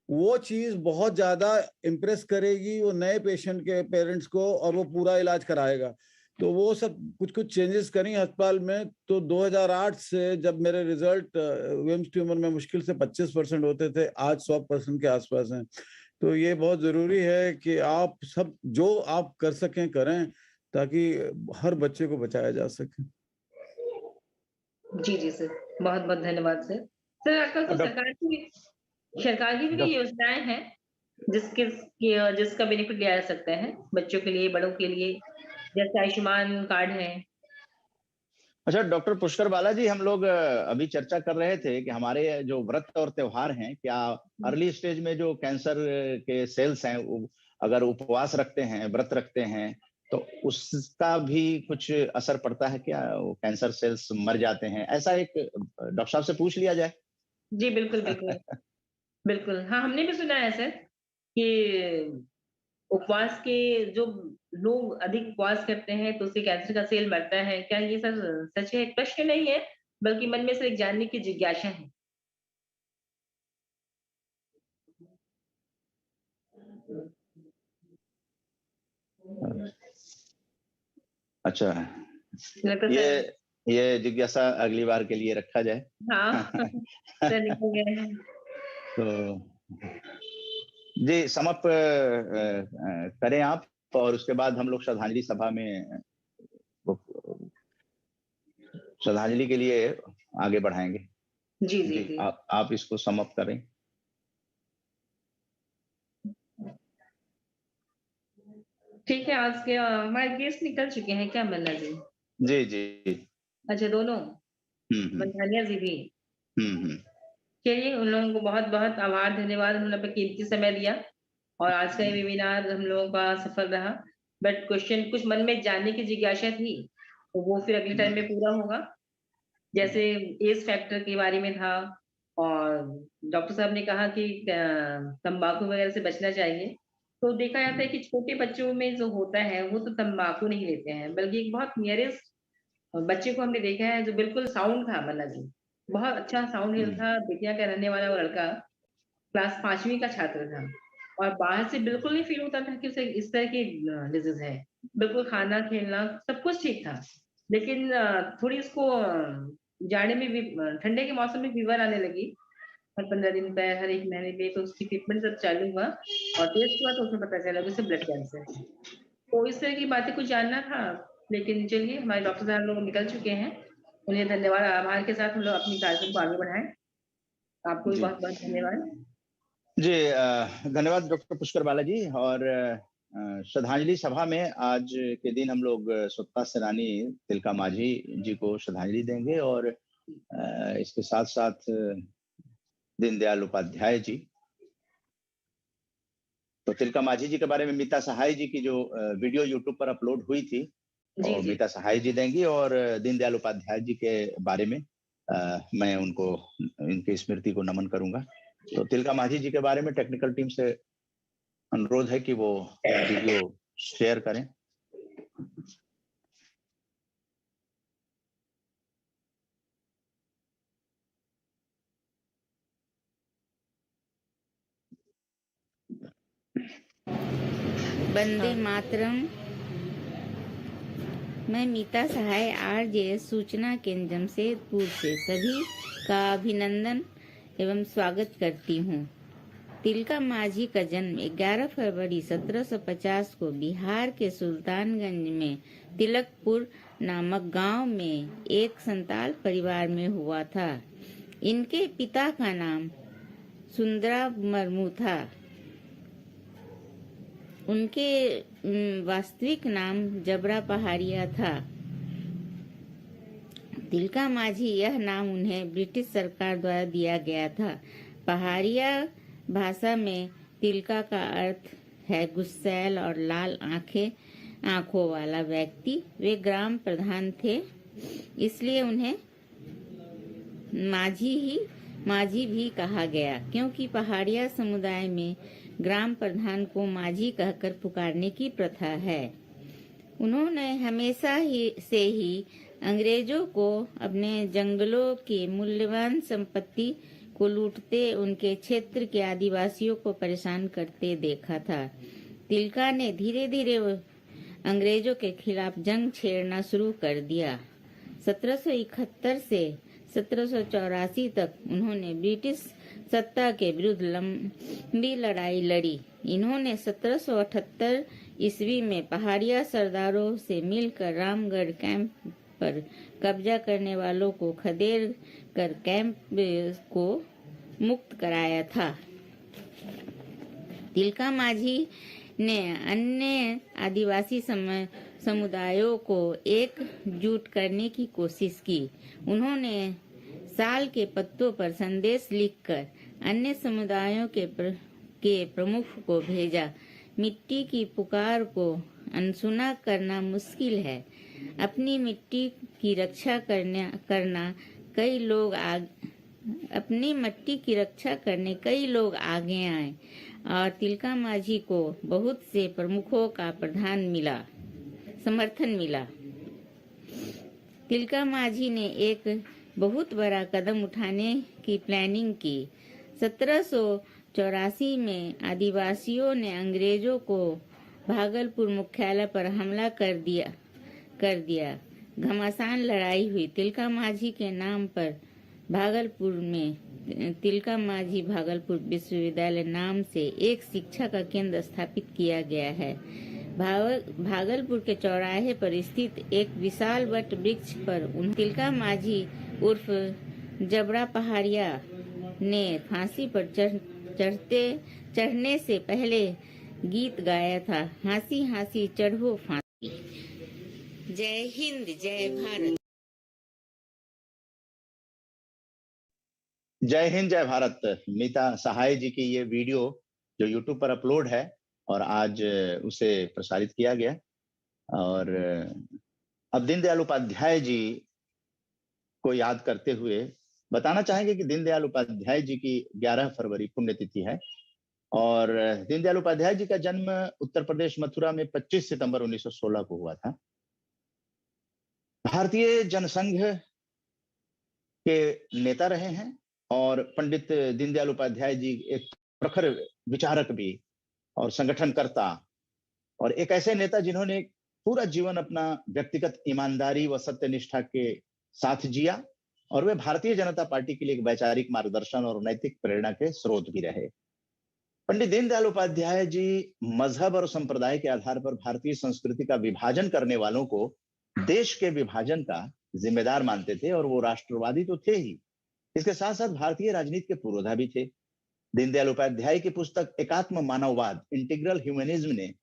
वो चीज बहुत ज्यादा इम्प्रेस करेगी वो नए पेशेंट के पेरेंट्स को, और वो पूरा इलाज कराएगा। तो वो सब कुछ कुछ चेंजेस करी अस्पताल में। तो 2008 से जब मेरे रिजल्ट विम्स ट्यूमर में मुश्किल से 25% होते थे, आज 100% के आसपास हैं। तो ये बहुत जरूरी है कि आप सब जो आप कर सकें करें, ताकि हर बच्चे को बचाया जा सके। जी, जी सर। बहुत-बहुत धन्यवाद सर। सर आजकल तो सरकार की भी कई योजनाएँ हैं जिसका बेनिफिट लिया जा सकता है, बच्चों के लिए, बड़ों के लिए, जैसे आयुष्मान कार्ड है। अच्छा डॉक्टर पुष्कर बालाजी, हम लोग अभी चर्चा कर रहे थे कि हमारे जो व्रत और त्योहार हैं, क्या अर्ली स्टेज में जो कैंसर के सेल्स हैं अगर उपवास रखते हैं, व्रत रखते हैं, तो उसका भी कुछ असर पड़ता है क्या? वो कैंसर सेल्स मर जाते हैं, ऐसा एक डॉक्टर साहब से पूछ लिया जाए। जी, बिल्कुल, बिल्कुल। बिल्कुल, हाँ, हमने भी सुना है सर कि उपवास के जो लोग अधिक उपवास करते हैं तो उससे कैंसर का सेल मरता है। क्या ये सर सच है? प्रश्न नहीं है, बल्कि मन में सिर्फ एक जानने की जिज्ञासा है। अच्छा, लगता है सर ये जिज्ञासा अगली बार के लिए रखा जाए। हाँ, सर निकल गए हैं। तो जी समाप्त करें आप, और उसके बाद हम लोग श्रद्धांजलि सभा में श्रद्धांजलि के लिए आगे बढ़ाएंगे। जी, जी, जी जी। आप इसको समाप्त करें। ठीक है, आज के हमारे गेस्ट निकल चुके हैं क्या मन्ना जी? जी जी। अच्छा दोनों? हम्म। मंदानिया जी भी? हम्म। चलिए उन लोगों को बहुत-बहुत आभार, धन्यवाद, उन्होंने अपना कीमती समय दिया और आज का ये वेबिनार हम लोगों का सफल रहा। बट क्वेश्चन कुछ मन में जानने की जिज्ञासा थी, तो वो फिर अगले टाइम में पूरा होगा। जैसे एज फैक्टर के बारे में था और डॉक्टर साहब ने कहा कि तंबाकू वगैरह से बचना चाहिए। तो देखा जाता है कि छोटे बच्चों में जो होता है वो तो तंबाकू नहीं लेते हैं, बल्कि एक बहुत नियरेस्ट बच्चे को हमने देखा है जो बिल्कुल साउंड था मन्ना जी। बहुत अच्छा साउंड हेल्थ था, बेतिया का रहने वाला वो लड़का क्लास 5वीं का छात्र था और बाहर से बिल्कुल नहीं फ़ील होता था कि उसे इस तरह की डिज़ीज़ है। बिल्कुल खाना, खेलना सब कुछ ठीक था। लेकिन थोड़ी उसको जाड़े में भी ठंडे के मौसम में फीवर आने लगी। हर 15 दिन पे, हर 1 महीने पे, तो उसकी ट्रीटमेंट सब चालू हुआ और टेस्ट हुआ तो उसमें पता चला कि उसे ब्लड कैंसर है। तो इस तरह की बातें कुछ जानना था, लेकिन चलिए हमारे डॉक्टर साहब लोग निकल चुके हैं। उन्हें धन्यवाद, आभार के साथ हम लोग अपनी कार्यक्रम को आगे बढ़ाएँ। आपको भी जी। बहुत-बहुत धन्यवाद। जी धन्यवाद डॉक्टर पुष्कर बालाजी। और श्रद्धांजलि सभा में आज के दिन हम लोग स्वतंत्रता सेनानी तिलका माझी जी को श्रद्धांजलि देंगे और इसके साथ साथ दीनदयाल उपाध्याय जी। तो तिलका माझी जी के बारे में मीता सहाय जी की जो वीडियो यूट्यूब पर अपलोड हुई थी, जी, और जी। मीता सहाय जी देंगी, और दीनदयाल उपाध्याय जी के बारे में मैं उनको, इनकी स्मृति को नमन करूंगा। तो तिलका माझी जी के बारे में टेक्निकल टीम से अनुरोध है कि वो वीडियो शेयर करें। वंदे मातरम। मैं मीता सहाय आरजे सूचना केंद्र जमशेदपुर से सभी का अभिनंदन एवं स्वागत करती हूँ। तिलका माझी का जन्म 11 फरवरी 1750 को बिहार के सुल्तानगंज में तिलकपुर नामक गांव में एक संताल परिवार में हुआ था। इनके पिता का नाम सुंदरा मरमू था। उनके वास्तविक नाम जबरा पहाड़िया था। तिलका माझी यह नाम उन्हें ब्रिटिश सरकार द्वारा दिया गया था। पहाड़िया भाषा में तिलका का अर्थ है गुस्सैल और लाल आंखों वाला व्यक्ति। वे ग्राम प्रधान थे, इसलिए उन्हें माझी भी कहा गया, क्योंकि पहाड़िया समुदाय में ग्राम प्रधान को माझी कहकर पुकारने की प्रथा है। उन्होंने हमेशा से ही अंग्रेजों को अपने जंगलों की मूल्यवान संपत्ति को लूटते, उनके क्षेत्र के आदिवासियों को परेशान करते देखा था। तिलका ने धीरे धीरे अंग्रेजों के खिलाफ जंग छेड़ना शुरू कर दिया। 1771 से 1784 तक उन्होंने ब्रिटिश सत्ता के विरुद्ध लंबी लड़ाई लड़ी। इन्होंने 1778 ईस्वी में पहाड़िया सरदारों से मिलकर रामगढ़ कैंप पर कब्जा करने वालों को खदेड़ कर कैंप को मुक्त कराया था। तिलका माझी ने अन्य आदिवासी समुदायों को एकजुट करने की कोशिश की। उन्होंने साल के पत्तों पर संदेश लिखकर अन्य समुदायों के प्रमुख को भेजा। मिट्टी की पुकार को अनसुना करना मुश्किल है। अपनी मिट्टी की रक्षा करने कई लोग आगे आए और तिलका माझी को बहुत से प्रमुखों का समर्थन मिला। तिलका माझी ने एक बहुत बड़ा कदम उठाने की प्लानिंग की। 1784 में आदिवासियों ने अंग्रेजों को भागलपुर मुख्यालय पर हमला कर दिया। घमासान लड़ाई हुई। तिलका माझी के नाम पर तिलका माझी भागलपुर विश्वविद्यालय नाम से एक शिक्षा का केंद्र स्थापित किया गया है। भागलपुर के चौराहे पर स्थित एक विशाल वट वृक्ष पर तिलका माझी उर्फ जबरा पहाड़िया ने फांसी पर चढ़ने से पहले गीत गाया था, हांसी हांसी चढ़ो फांसी। जय हिंद, जय भारत। जय हिंद, जय भारत। मीता सहाय जी की ये वीडियो जो यूट्यूब पर अपलोड है और आज उसे प्रसारित किया गया। और अब दीनदयाल उपाध्याय जी को याद करते हुए बताना चाहेंगे कि दीनदयाल उपाध्याय जी की 11 फरवरी पुण्यतिथि है और दीनदयाल उपाध्याय जी का जन्म उत्तर प्रदेश मथुरा में 25 सितंबर 1916 को हुआ था। भारतीय जनसंघ के नेता रहे हैं और पंडित दीनदयाल उपाध्याय जी एक प्रखर विचारक भी और संगठनकर्ता और एक ऐसे नेता जिन्होंने पूरा जीवन अपना व्यक्तिगत ईमानदारी व सत्यनिष्ठा के साथ जिया और वे भारतीय जनता पार्टी के लिए एक वैचारिक मार्गदर्शन और नैतिक प्रेरणा के स्रोत भी रहे। पंडित दीनदयाल उपाध्याय जी मजहब और संप्रदाय के आधार पर भारतीय संस्कृति का विभाजन करने वालों को देश के विभाजन का जिम्मेदार मानते थे और वो राष्ट्रवादी तो थे ही, इसके साथ साथ भारतीय राजनीति के पुरोधा भी थे। दीनदयाल उपाध्याय की पुस्तक एकात्म मानववाद इंटीग्रल ह्यूमनिज्म ने,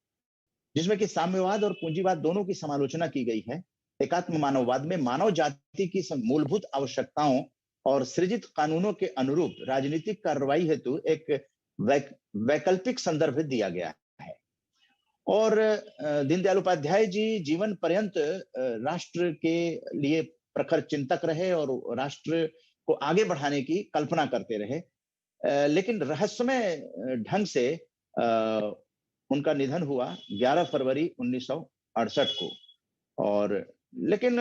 जिसमें कि साम्यवाद और पूंजीवाद दोनों की समालोचना की गई है, एकात्म मानववाद में मानव जाति की मूलभूत आवश्यकताओं और सृजित कानूनों के अनुरूप राजनीतिक कार्रवाई हेतु एक वैकल्पिक संदर्भ दिया गया है। और दीनदयाल उपाध्याय जी जीवन पर्यंत राष्ट्र के लिए प्रखर चिंतक रहे और राष्ट्र को आगे बढ़ाने की कल्पना करते रहे, लेकिन रहस्यमय ढंग से उनका निधन हुआ 11 फरवरी 1968 को। और लेकिन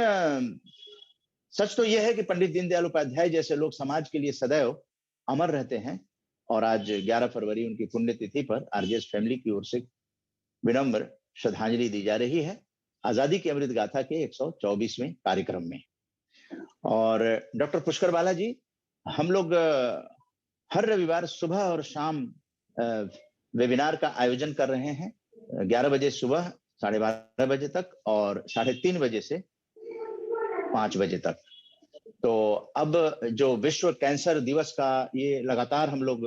सच तो यह है कि पंडित दीनदयाल उपाध्याय जैसे लोग समाज के लिए सदैव अमर रहते हैं और आज 11 फरवरी उनकी पुण्यतिथि पर आरजेएस फैमिली की ओर से विनम्र श्रद्धांजलि दी जा रही है आजादी की अमृत गाथा के 124वें कार्यक्रम में। और डॉक्टर पुष्कर बाला जी, हम लोग हर रविवार सुबह और शाम वेबिनार का आयोजन कर रहे हैं, 11 बजे सुबह 12:30 बजे तक और 3:30 बजे से 5 बजे तक। तो अब जो विश्व कैंसर दिवस का ये लगातार हम लोग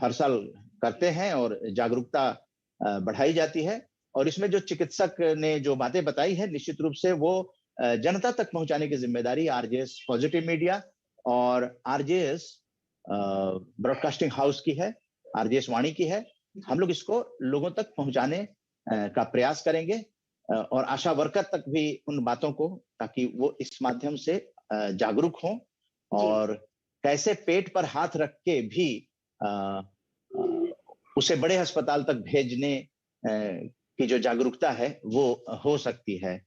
हर साल करते हैं और जागरूकता बढ़ाई जाती है, और इसमें जो चिकित्सक ने जो बातें बताई है निश्चित रूप से वो जनता तक पहुंचाने की जिम्मेदारी आरजेएस पॉजिटिव मीडिया और आरजेएस ब्रॉडकास्टिंग हाउस की है, आरजेएस वाणी की है। हम लोग इसको लोगों तक पहुंचाने का प्रयास करेंगे और आशा वर्कर तक भी उन बातों को, ताकि वो इस माध्यम से जागरूक हों और कैसे पेट पर हाथ रख के भी उसे बड़े अस्पताल तक भेजने की जो जागरूकता है वो हो सकती है।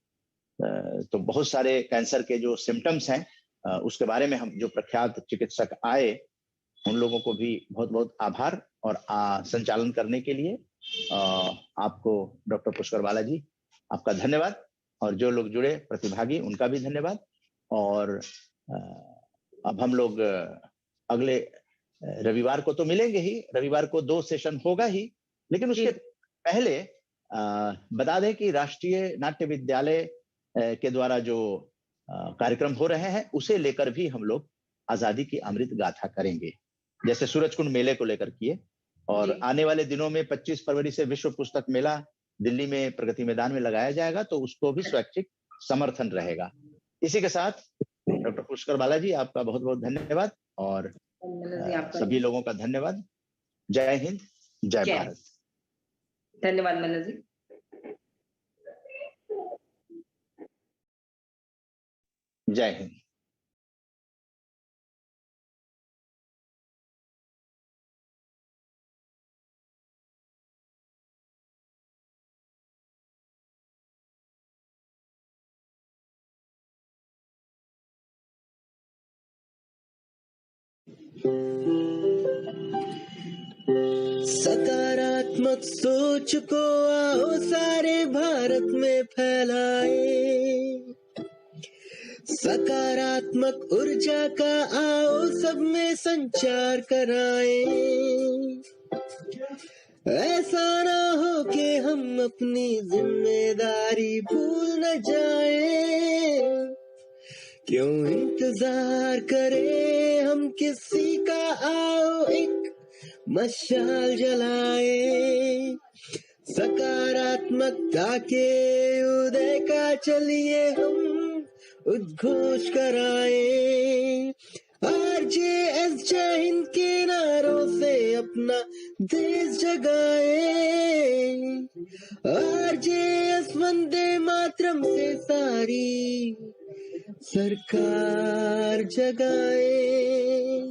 तो बहुत सारे कैंसर के जो सिम्टम्स हैं उसके बारे में हम जो प्रख्यात चिकित्सक आए उन लोगों को भी बहुत बहुत आभार, और संचालन करने के लिए आपको डॉक्टर पुष्कर बाला जी आपका धन्यवाद, और जो लोग जुड़े प्रतिभागी उनका भी धन्यवाद। और अब हम लोग अगले रविवार को तो मिलेंगे ही, रविवार को 2 सेशन होगा ही, लेकिन उसके पहले बता दें कि राष्ट्रीय नाट्य विद्यालय के द्वारा जो कार्यक्रम हो रहे हैं उसे लेकर भी हम लोग आजादी की अमृत गाथा करेंगे, जैसे सूरजकुंड मेले को लेकर किए। और आने वाले दिनों में 25 फरवरी से विश्व पुस्तक मेला दिल्ली में प्रगति मैदान में लगाया जाएगा, तो उसको भी स्वैच्छिक समर्थन रहेगा। इसी के साथ डॉक्टर पुष्कर बाला जी आपका बहुत बहुत धन्यवाद, और सभी लोगों का धन्यवाद। जय हिंद, जय भारत। धन्यवाद मल्ल जी। जय हिंद। सकारात्मक सोच को आओ सारे भारत में फैलाए, सकारात्मक ऊर्जा का आओ सब में संचार कराए। ऐसा ना हो कि हम अपनी जिम्मेदारी भूल न जाए, क्यों इंतजार करें हम किसी का, आओ एक मशाल जलाए। सकारात्मकता के उदय का चलिए हम उद्घोष कराए। आरजेएस जय हिंद के नारों से अपना देश जगाए, आरजेएस वंदे मातरम से सारी सरकार जगाए।